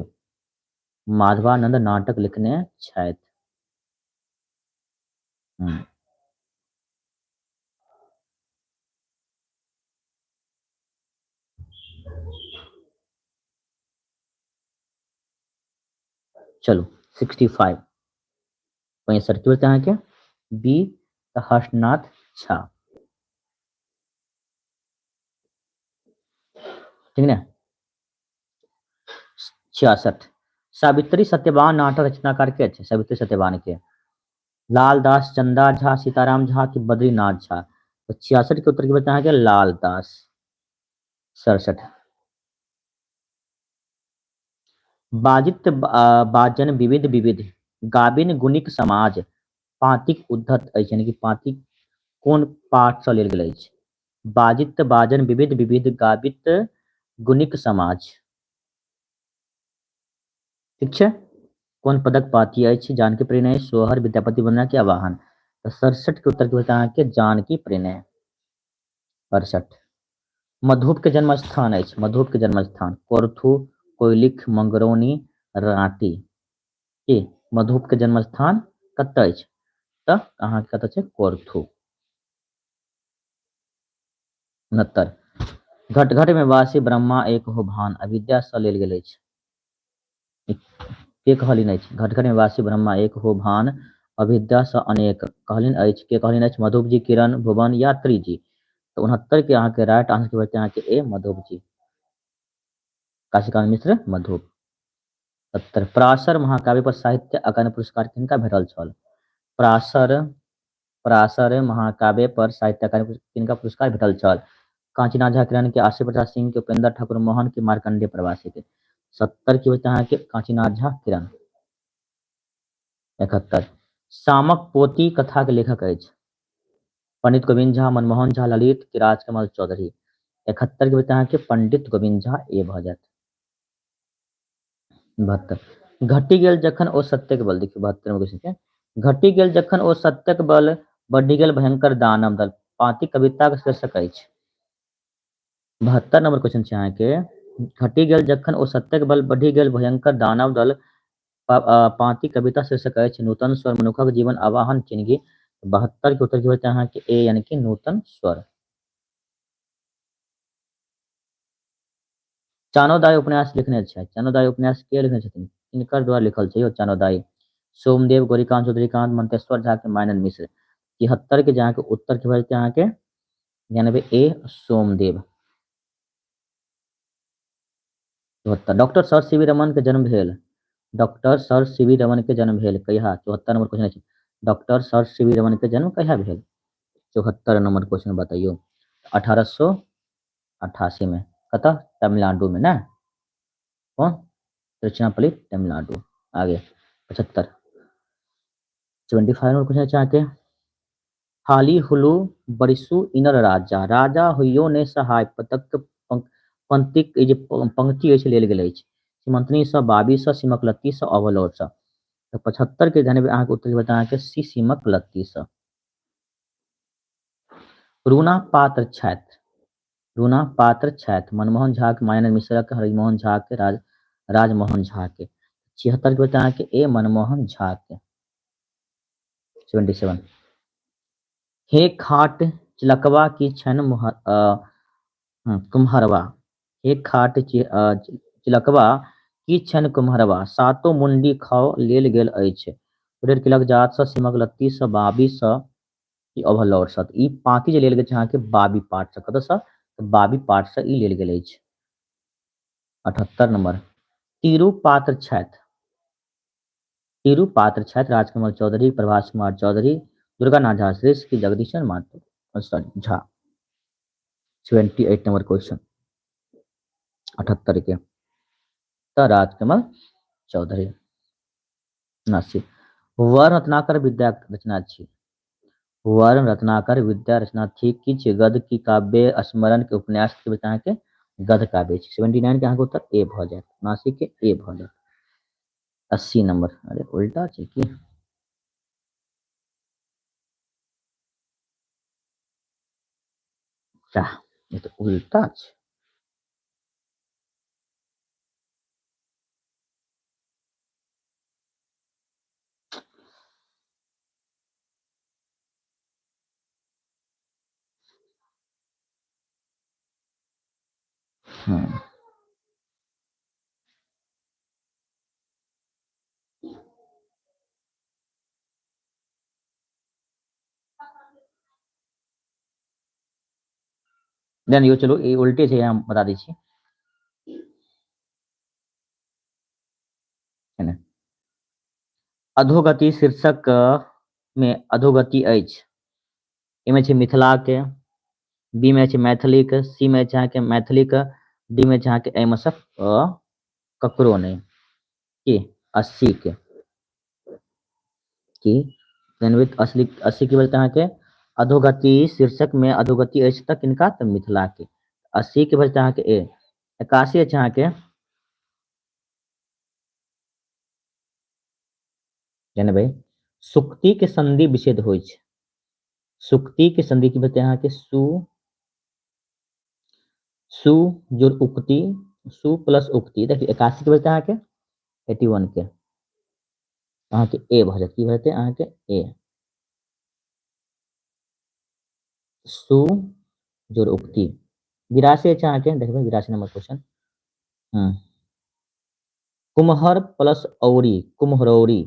माधवानंद नाटक लिखने छथि। चलो 65 65 की बोलते हैं क्या, बी हर्षनाथ झा, ठीक है। 66 सावित्री सत्यवान नाटक रचनाकार के अच्छे, सावित्री सत्यवान के, लालदास चंदा झा, सीताराम झा की बद्रीनाथ झा। तो 66 के उत्तर की बता है लालदास। 67 बाजित बाजन विविध विविध गाबिन गुणिक समाज पातिक उद्धत अछि, यानी कि पातिक कोन पाठ से लेल गेल अछि, बाजित बाजन विविध विविध गाबित गुणिक समाज, ठीक है। कौन पदक पाती अछि, जानकी प्रणय, सोहर, विद्यापति वंदना के आवाहन। तो 67 के उत्तर की बता के जानकी प्रणय। 68 मधुप के जन्म स्थान अछि, मधुप के जन्म स्थान कोरथू, कोइलिख, मंगरौनी, रांटी, के मधुप के जन्म स्थान कतऽ अछि, तऽ अहाँ के कतऽ छै कोरथू। 69 घट घट में वासी ब्रह्मा एक हो भान, अविद्या सँ लेल गेल अछि, के कहली नहीं, घट घट में वासी ब्रह्मा एक हो भान, अविद्या स अनेक कहलिन अछि के कहलिन अछि मधुप जी, किरण, भुवन, यात्री जी। तो 69 के यहाँ के राइट आंसर की बचते यहाँ के ए मधुप जी, काशीकांत मिश्र मधुप। 70 पराशर महाकाव्य पर साहित्य अकादमी पुरस्कार किनका भेटल छल? पराशर पराशर महाकाव्य पर साहित्य अकादमी किनका पुरस्कार भेटल छल? कांचीनाथ झा, किरण के, आशीष प्रसाद सिंह के, उपेंद्र ठाकुर मोहन के, मार्कंडेय प्रवासी के। 70 की बचते यहाँ के कांचीनाथ झा, किरण। 71 शामक पोती कथा के लेखक अछि? पंडित गोविंद झा, मनमोहन झा, ललित कि राजकमल चौधरी। 71 के बचते यहाँ के पंडित गोविंद झा, ए भऽ जायत। 72 घटी गेल जखन ओ सत्यक बल, देखियो 72 में क्वेश्चन के घटी गेल जखन ओ सत्यक बल बढ़ि गेल भयंकर दानव दल, पाँति कविता के शीर्षक अछि? 72 नंबर क्वेश्चन छै अहाँ के घटी गेल जखन ओ सत्यक बल बढ़ि गेल भयंकर दानव दल, पाँति कविता शीर्षक अछि नूतन स्वर मनुखक जीवन आवाहन चिन्हगी। 72 के उत्तर की होता है यहाँ के ए यानी कि नूतन स्वर। चानोदाय उपन्यास लिखने छै? चानोदाय उपन्यास के लिखने छथिन? किनकर द्वारा लिखल छै चानोदाय? सोमदेव, गौरीकांत, चौधरीकांत, मंतेश्वर झा के, मानन मिश्र। 73 के जहाँ के उत्तर की बचते यहाँ के यानी A Somdev. 74 doctor sir C V Raman के जन्म भेल? Doctor sir C V Raman के जन्म भेल कहिया? 74 नंबर क्वेश्चन है doctor sir C V Raman के जन्म कहिया भेल? 74 नंबर क्वेश्चन बताइयो। 1888 में कतऽ? तमिलनाडु में ना? कौन? तिरुचिरापल्ली, तमिलनाडु। आगे 75 75 नंबर क्वेश्चन है के हाली हुलू बरिसु इनर राजा, राजा हुइयो ने सहाय पतक पंक्तिक जे पंक्ति अछि लेल गेल अछि? सीमंतनी सँ, बाबी सँ, सिमक लत्ती सँ, अवलोर सँ। तो 75 के ध्यान अहाँ के उत्तर बता के सी सिमक लत्ती सँ। रूना पात्र छथि? रूना पात्र छथि मनमोहन झा के, मानन मिश्र के, हरिमोहन झा के, राजमोहन झा के। 76 के बता के ए मनमोहन झा के। 77 हे खाट चिलकवा की छन कुम्हरवा, हे खाट चिलकवा की छन कुम्हरवा, सातो मुंडी खाओ लेल गेल अछि। उड़ेर किलक जात सँ, सिमक लत्ती सँ, बाबी सँ, अभलौर सँ। ई पाँति जे लेल गेल छै अहाँके बाबी पाठ सँ, कतऽ सँ? बाबी पाठ सँ ई लेल गेल अछि। 78 नंबर तीरू पात्र छथि? तीरू पात्र छथि राजकमल चौधरी, प्रभास कुमार चौधरी, दुर्गानाथ झा श्रेष्ठ की जगदीशन मात्र सॉरी झा। 78 नंबर क्वेश्चन 78 के तो राजकमल चौधरी। 79 वर्ण रत्नाकर विद्या रचना छी? वर्ण रत्नाकर विद्या रचना थी किछ गद्य की काव्य स्मरण के उपन्यास के बता के गद्य काव्य। 79 के अहाँके उत्तर ए भऽ जायत। 79 के ए भऽ जायत। 80 नंबर अरे उल्टा छै की? ये तो उल्टा छै। देन यो चलो ये उल्टे छै हम बता दै छी। अधोगति शीर्षक में अधोगति अछि? ए में छै मिथिला के, बी में छै मैथिली के, सी में छै अहाँके मैथिली के, डी में छै अहाँके एहिमे सँ ककरो नहीं की 80 के की असली 80 की बजते अहाँके अधोगति शीर्षक में अधोगति अछि तऽ किनका? तऽ मिथिला के। 80 के बजते अहाँके ए। 81 अछि अहाँके जानबै सुक्ति के संधि विच्छेद होइ छै? सुक्ति के संधि की बजते अहाँके सु जोड़ उक्ति, सु प्लस उक्ति। देखिए 81 के बजते अहाँके 81 के अहाँके ए भऽ जायत। की भऽ जेतै अहाँके ए सु जोड़ उक्ति। 82 अछि अहाँके देखबै 82 नंबर क्वेश्चन कुम्हर प्लस औरी कुम्हरौरी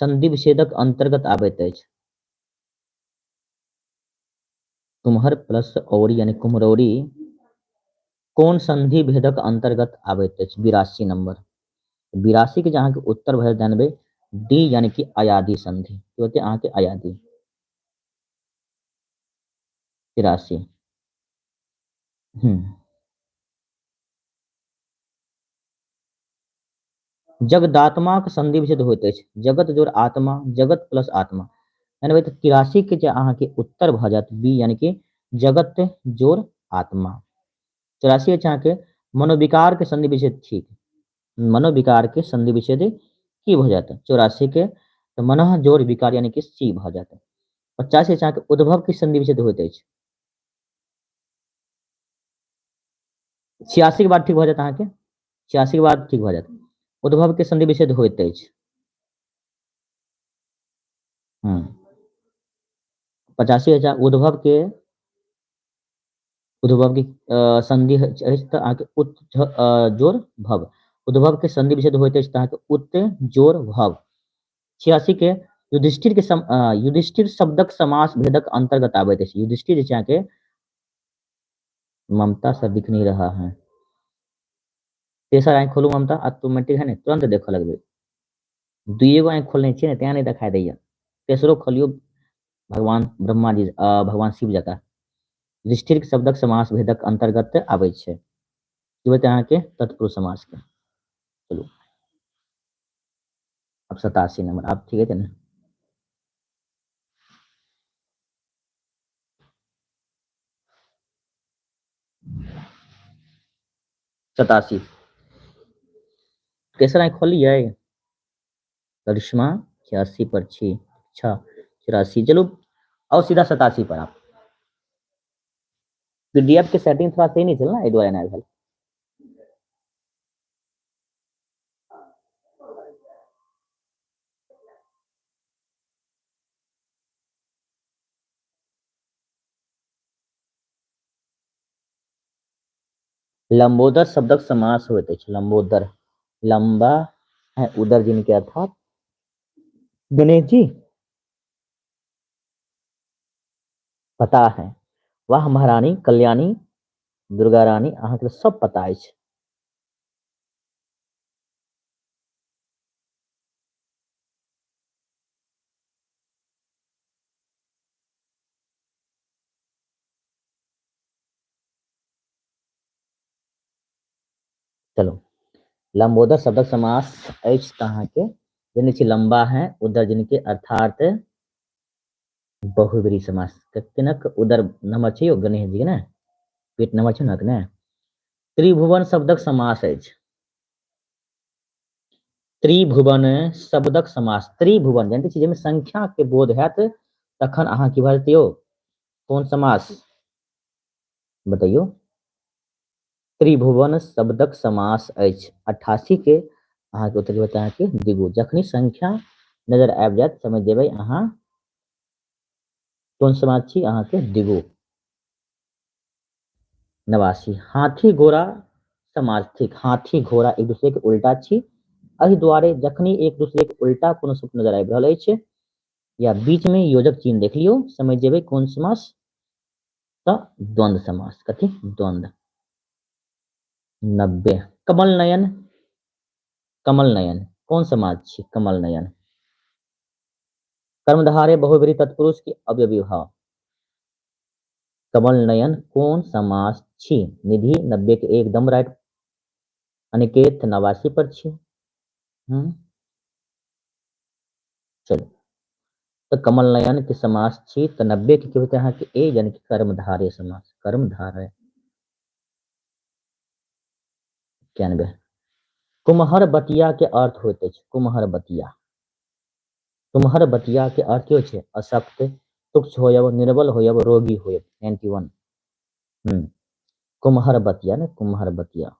संधि विच्छेदक अंतर्गत आबैत अछि? कुम्हर प्लस औरी यानी कुम्हरौरी कौन संधि भेदक अंतर्गत आबैत अछि? 82 नंबर। 82 के जहाँ के उत्तर भर जानबे डी यानी कि अयादी संधि होते अहाँ के अयादी। 83। जगदात्माक संधि विच्छेद होइत अछि? जगत जोड़ आत्मा, जगत प्लस आत्मा यानी भाई 83 के जे अहाँ के उत्तर भ जात बी यानी कि जगत जोड़ आत्मा। 84 अहाँ के मनोविकार के संधि विच्छेद ठीक। मनोविकार के संधि विच्छेद की भ जाता? 84 के तो मनः जोड़ विकार यानी कि सी भ जाता। 85 अहाँ के उद्भव की संधि विच्छेद होइत अछि? 86 के बाद ठीक भ जाता अहाँ के। 86 के बाद ठीक भ जाता। उद्भव के संधि विच्छेद होइत अछि? 85 हजार उद्भव के संधि अछि त अहाँ के उत जोड़ भव। उद्भव के संधि विच्छेद होइत अछि त अहाँ के उत जोड़ भव। 86 के युधिष्ठिर शब्दक समास भेदक अंतर्गत आबैत अछि? युधिष्ठिर जे अहाँ के ममता सर दिख नहीं रहा है। तेसर आंख खोलू ममता, ऑटोमेटिक है ने तुरंत देखऽ लगबे। दुइएगो आंख खोलने छियै ने तें नहीं दिखाई दैया। तेसरो खोलियो भगवान ब्रह्मा जी भगवान शिव जकाँ। युधिष्ठिर शब्दक समास भेदक अंतर्गत आबै छै? ई बता अहाँ के तत्पुरुष समास के। चलू अब 87 नंबर आप ठीक है ना। 87 तेसर आंख खोलिए करिश्मा 86 पर छी। अच्छा 84 चलो और सीधा 87 पर आप। पीडीएफ के सेटिंग थोड़ा सही नहीं चल ना, द्वारा ना भेल। लंबोदर शब्दक समास होइत अछि? लंबोदर लंबा है उदर जिनके अर्थात गणेश जी पता है। वाह महारानी कल्याणी दुर्गा रानी अहाँ के सब पता अछि। चलो लंबोदर शब्दक समास अछि त अहाँ के जने छी लंबा है उदर जिनके अर्थात बहुब्री समास। किनक उदर नमर छै यो गणेश जी के ने पेट नमर छै ने। त्रिभुवन शब्दक समास अछि? त्रिभुवन शब्दक समास त्रिभुवन जानते छी जेमे संख्या के बोध हैत तखन अहाँ की भऽ जेतै यौ कोन समास बतैयो। त्रिभुवन शब्दक समास अछि? 88 के अहाँ के उत्तर बता के दिगो जखनी संख्या नजर आबि जायत समझ जेबै अहाँ कोन समास छी अहाँ के दिगो। 89 हाथी घोड़ा समास ठीक। हाथी घोड़ा एक दूसरे के उल्टा छी एहि दुआरे जखनी एक दूसरे के उल्टा कोनो शब्द नजर आबि रहल अछि या बीच में योजक चिन्ह देख लियो समझ जेबै कोन समास त द्वंद्व समास। कथी द्वंद्व। 90 कमल नयन कौन समाज छी? कमल नयन कर्मधारय बहुब्रीहि तत्पुरुष की अवयवी भाव। कमल नयन कौन समास छी? निधि 90 के एकदम राइट। अनिकेत 89 पर छी। चलो तो कमल नयन के समास छी तो 90 के होते हैं कि ए यानी कि कर्मधारय समास। कर्मधारय 91 कुम्हर बतिया के अर्थ होते अछि? कुम्हर बतिया के अर्थ की होइ छै? अशक्त तुक्ष होयब निर्बल होयब रोगी होयब। 91 कुम्हर बतिया ने कुम्हर बतिया।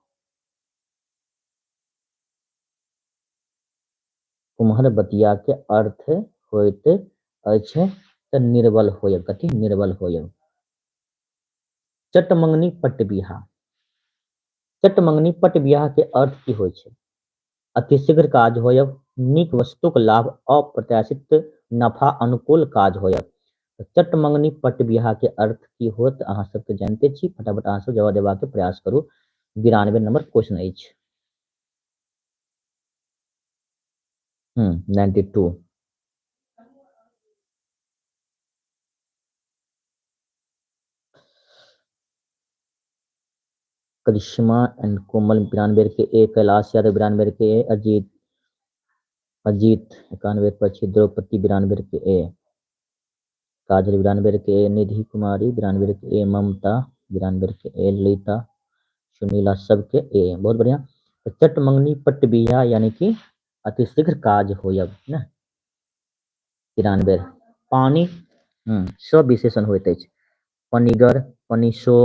कुम्हर बतिया के अर्थ होइत अछि त निर्बल होयब। कथी निर्बल होयब। चटमंगनी पट बियाह चटमंगनी पट बियाह के अर्थ की होइ छै? अति शीघ्र काज होयब नीक वस्तुक लाभ अप्रत्याशित नफा अनुकूल काज होयत। चट मंगनी पट बियाह के अर्थ की होत अहाँ सब तो जानते छी, फटाफट अहाँ सब जवाब देबाक प्रयास करू। 92 नंबर क्वेश्चन अछि। 92। करिश्मा एंड कोमल 92 के ए, कैलाश यादव 92 के ए, अजीत अजीत 91 पर अच्छी, द्रौपदी 92 के ए, काजल 92 के ए, निधि कुमारी 92 के ए, ममता 92 के ए, ललिता सुनीला सबके ए, बहुत बढ़िया। तो चट मंगनी पट बिया यानी कि अतिशीघ्र काज होयब ना। 93 पानी सब विशेषण होइत अछि। पनिगर, पनिशो,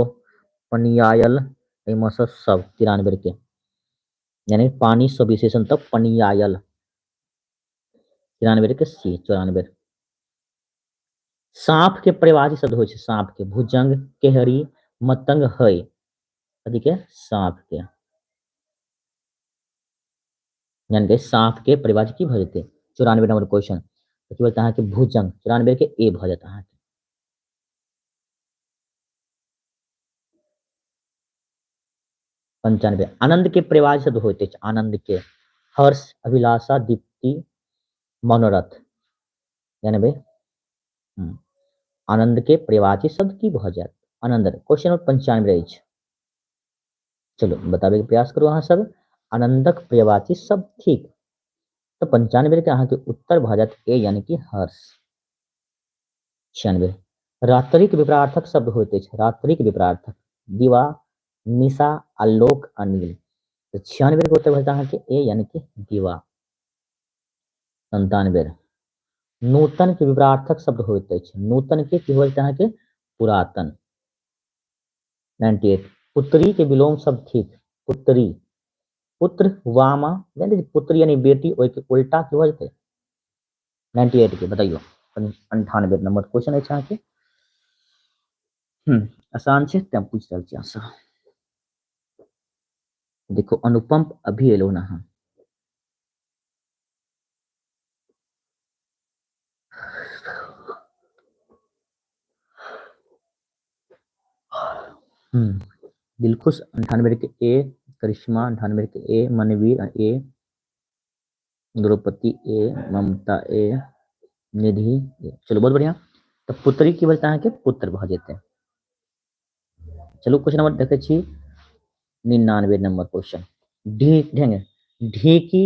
पनियायल, एहिमे सँ सब 93 के, यानी पानी सब विशेषण तब पनियायल। 93 के सी। 94 साँप के परिभाषित शब्द होइ छै, साँप के भुजंग, केहरी, मतंग, हय, कथी के साँप के, यानी कि साँप के परिभाषित की भ जेतै। 94 नंबर क्वेश्चन की बोलते अहाँ के भुजंग, 94 के ए भ जात अहाँ के। 95 आनंद के परिभाषित शब्द होइत अछि, आनंद के हर्ष, अभिलाषा, दीप्ति, मनोरथ। 92 आनंद के परिभाषित शब्द की भ जायत, आनंद। क्वेश्चन नंबर 95 अछि। चलो बताबे के प्रयास करू अहाँ सब। आनंदक परिभाषित शब्द ठीक, तो 95 के अहाँ के उत्तर भ जायत ए, यानी कि हर्ष। 96 रात्रिक विपरार्थक शब्द होइत अछि, रात्रिक विपरार्थक दिवा, निशा, आलोक, अनिल। तो 96 के उत्तर भ जायत अहाँ के ए, यानी कि दिवा। 97 नूतन के विपरार्थक शब्द होइत अछि, नूतन के की होइत अहाँ के पुरातन। 98 पुत्री के विलोम शब्द ठीक, पुत्री, पुत्र, वामा, यानी पुत्री यानी बेटी, ओहि के उल्टा की हो जेतै। 98 के बताइयो। 98 नंबर क्वेश्चन अछि अहाँ के। आसान छै, तें पूछ रहल छी अहाँ से। देखो अनुपम अभी एलो ना हाँ। दिलखुश 98 के ए, करिश्मा 98 के ए, मनवीर ए, द्रौपदी ए, ममता ए, निधि ए। चलो बहुत बढ़िया। तो पुत्री की बोलते हैं कि पुत्र भ जेतै। चलो क्वेश्चन नंबर देखे छी 99 नंबर क्वेश्चन। ढेकी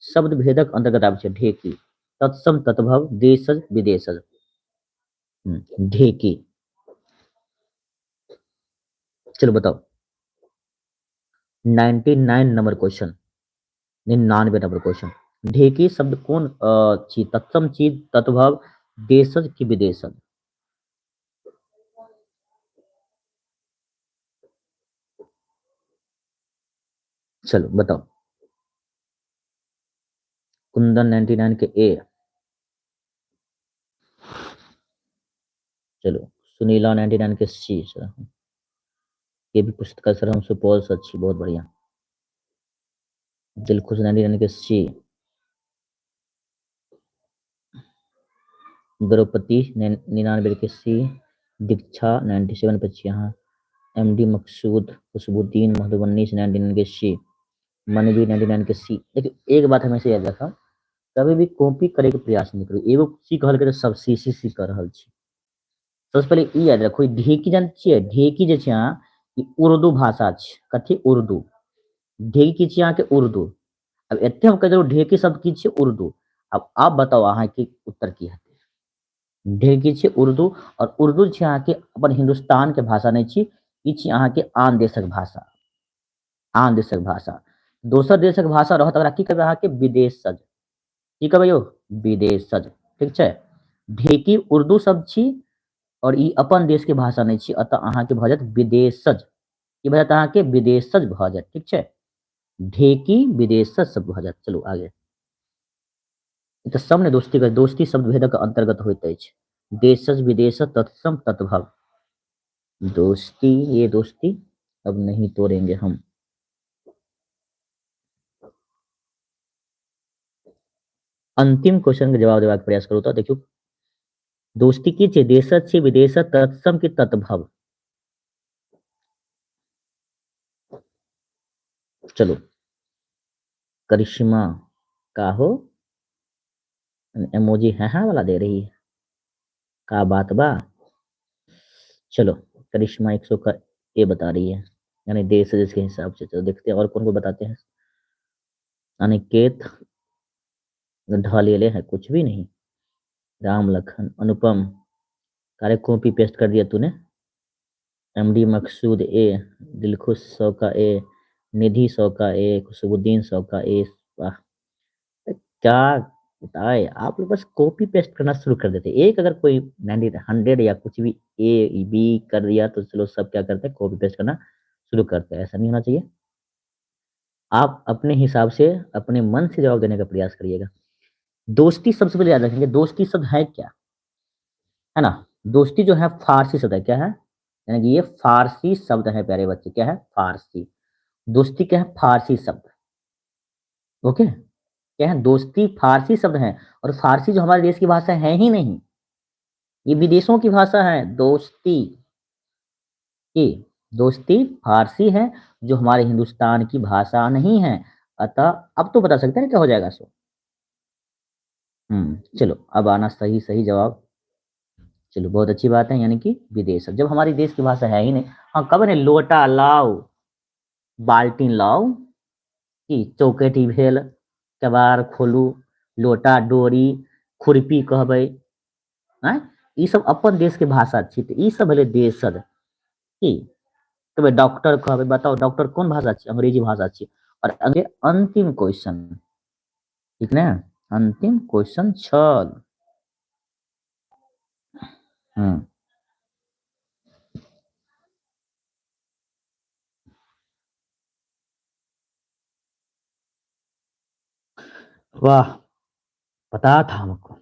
शब्द भेदक अंतर्गत आबै छै, ढेकी तत्सम तत्भव देशज विदेशज। ढेकी, चलो बताओ। 99 नंबर क्वेश्चन, 99 नंबर क्वेश्चन। ढेकी शब्द कोन छी, तत्सम चीज, तत्भव, देशज की विदेशज। चलो बताओ। कुंदन 99 के ए, चलो सुनीला 99 के सी सर, ये भी पुस्तक सर हम सुपौल से अच्छी, बहुत बढ़िया। दिलखुश 99 के सी, द्रौपदी 99 के सी, दीक्षा 97 पे छी यहाँ, एमडी मकसूद खुशबुद्दीन मधुबनी 99 के सी, मनवी 99 के सी। देखिए एक बात हमेशा याद रखब, कभी भी कॉपी करे के प्रयास नहीं करू, एगो सी कहल के सब सी सी सी कर रहल छी। सबसे पहले ई याद रखो, ढेकी जान छियै, ढेकी जे छै अहाँ ई उर्दू भाषा छै, कथी उर्दू, ढेकी की छियै अहाँ के उर्दू। अब एते हम कह देलहुँ ढेकी शब्द की छियै उर्दू। अब आप बताओ अहाँ के उत्तर की हेतै। ढेकी छै उर्दू, और उर्दू छै अहाँ के अपन हिंदुस्तान के भाषा नहीं छी, ई छी अहाँ के आन देशक भाषा, आन देशक भाषा। दोसर देशक भाषा रहत ओकरा की कहबै अहाँ के विदेशज, की कहबै यौ विदेशज, ठीक छै। ढेकी उर्दू शब्द छी, और ई अपन देश के भाषा नहीं छी, अतः अहाँ के भ जायत विदेशज, की भ जायत अहाँ के विदेशज भ जायत, ठीक छै। ढेकी विदेशज शब्द भ जायत। चलू आगे। ई तऽ सब ने दोस्ती के, दोस्ती शब्द भेदक अंतर्गत होइत अछि। देशज विदेशज तत्सम तत्भव, दोस्ती ये दोस्ती अब नहीं तोड़ेंगे हम। अंतिम क्वेश्चन के जवाब देबाक प्रयास करू। तो देखियो दोस्ती की छै देशत छै विदेशत तत्सम की तत्भव। चलो करिश्मा का हो इमोजी है वाला दे रही है, का बात बा। चलो करिश्मा 100 का ए बता रही है, यानी देश जिसके हिसाब से। चलो देखते हैं और कौन को बताते हैं। अनिकेत ढालेले है कुछ भी नहीं। राम लखन अनुपम, कार्य कॉपी पेस्ट कर दिया तूने। एमडी मकसूद ए, दिलखुश 100 का ए, निधि 100 का ए, खुशबुद्दीन 100 का ए। वाह, क्या बताए आप लोग, बस कॉपी पेस्ट करना शुरू कर देते। एक अगर कोई 90 100 या कुछ भी ए बी कर दिया तो चलो सब क्या करते हैं कॉपी पेस्ट करना शुरू करते हैं। ऐसा नहीं होना चाहिए। आप अपने हिसाब से अपने मन से जवाब देने का प्रयास करिएगा। दोस्ती सबसे पहले याद रखेंगे, दोस्ती शब्द है क्या, है ना। दोस्ती जो है फारसी शब्द है, क्या है, यानी कि ये फारसी शब्द है प्यारे बच्चे, क्या है फारसी। दोस्ती क्या है फारसी शब्द। ओके, क्या है दोस्ती फारसी शब्द है। और फारसी जो हमारे देश की भाषा है ही नहीं, ये विदेशों की भाषा है। दोस्ती की दोस्ती फारसी है जो हमारे हिंदुस्तान की भाषा नहीं है। अतः अब तो बता सकते हैं क्या हो जाएगा सो। चलो अब आना सही सही जवाब। चलो बहुत अच्छी बात है, यानी कि विदेश जब हमारी देश की भाषा है ही नहीं। हाँ कब ने लोटा लाओ, बाल्टीन लाओ, कि चौकेटी भेल, केबाड़ खोलू, लोटा डोरी, खुरपी कहबै। हैं ई सब अपन देश के भाषा छी, तो ई सब भेलै देशज की। तब डॉक्टर कहबै, बताओ डॉक्टर कौन भाषा छी, अंग्रेजी भाषा छी। और अगे अंतिम क्वेश्चन, ठीक ना, अंतिम क्वेश्चन छल। हम्म वाह, पता था हमको,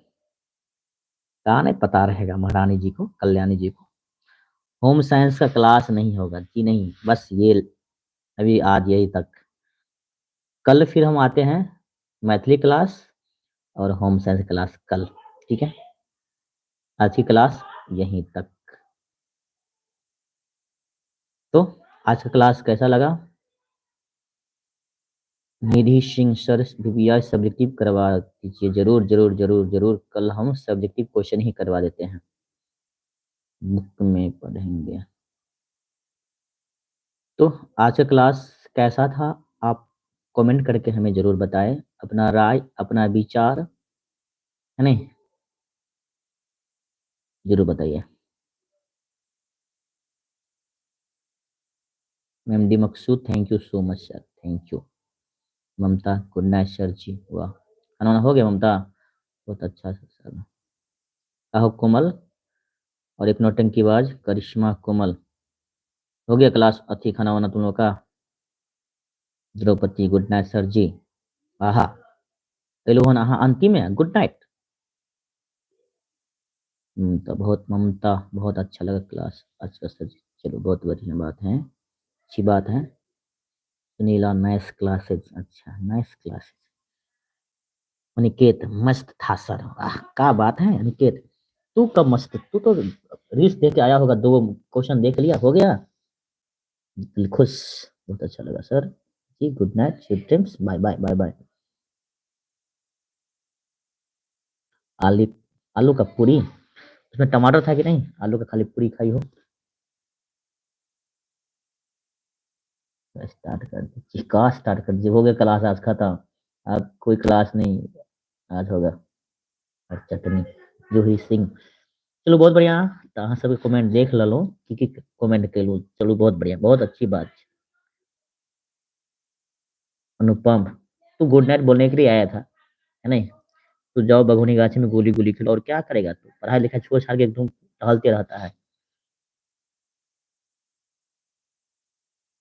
कहा नहीं पता रहेगा महारानी जी को, कल्याणी जी को। होम साइंस का क्लास नहीं होगा जी, नहीं, बस ये अभी आज यही तक। कल फिर हम आते हैं मैथिली क्लास और होम साइंस क्लास कल, ठीक है। आज की क्लास यहीं तक। तो आज का क्लास कैसा लगा। निधि सिंह सर भैया सब्जेक्टिव करवा दीजिए, जरूर जरूर जरूर जरूर, कल हम सब्जेक्टिव क्वेश्चन ही करवा देते हैं, बुक में पढ़ेंगे। तो आज का क्लास कैसा था, आप कमेंट करके हमें जरूर बताएं, अपना राय अपना विचार, है नहीं, जरूर बताइए। Ma'am D Maqsood thank you so much sir, thank you. Mamta good night sir ji, वाह खाना हो गया ममता, बहुत अच्छा सर। आहो कोमल, और एक नौटंकी बाज करिश्मा कोमल, हो गया क्लास अथी खाना वाना तुम लोग का। द्रौपदी गुड नाइट सर जी, आहा एलोहन आहा अंतिम है गुड नाइट। तो बहुत ममता, बहुत अच्छा लगा क्लास आज का सर जी। चलो बहुत बढ़िया बात है, अच्छी बात है। सुनीला नाइस क्लासेज, अच्छा नाइस क्लासेज। अनिकेत मस्त था सर, वाह क्या बात है अनिकेत, तू कब मस्त, तू तो रील्स देख के आया होगा, 2 क्वेश्चन देख लिया हो गया दिल खुश। बहुत अच्छा लगा sir ji, good night sweet dreams, bye bye bye bye. आलू, आलू का पूरी, उसमें टमाटर था कि नहीं, आलू का खाली पूरी खाई हो। स्टार्ट कर दीजिए, का स्टार्ट कर दीजिए, हो गया क्लास आज खत्म। अब कोई क्लास नहीं आज होगा। और चटनी जूही सिंह, चलो बहुत बढ़िया। तो अहाँ सब कमेंट देख लो कि कमेंट के लो, चलो बहुत बढ़िया, बहुत अच्छी बात। अनुपम, तू गुड नाइट बोलने के लिए आया था, है नहीं। तू जाओ बगोनी गाछी में गोली गोली खेलो, और क्या करेगा तू, पढ़ाई लिखाई छोड़ छाड़ के एकदम टहलते रहता है।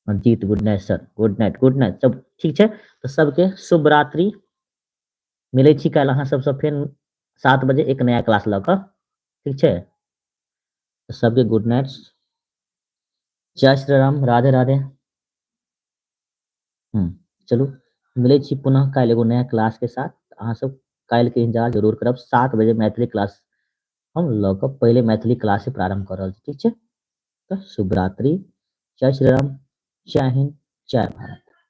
Jeet good night sir, good night good night, सब ठीक है। तो सबके शुभ रात्रि, मिले छी कल अहाँ सबसे फिर 7 बजे एक नया क्लास लऽ कऽ, ठीक है। तो सबके गुड नाइट, जय श्री राम, राधे राधे। चलू मिले छी पुनः कल एगो नया क्लास के साथ, अहाँ सब काल्हिके इंतजार जरूर करब। 7 बजे मैथिली क्लास हम लऽ कऽ पहिले मैथिली क्लास प्रारंभ कऽ रहल छी, ठीक छै? तऽ शुभ रात्रि, जय श्री राम, जय हिंद, जय भारत।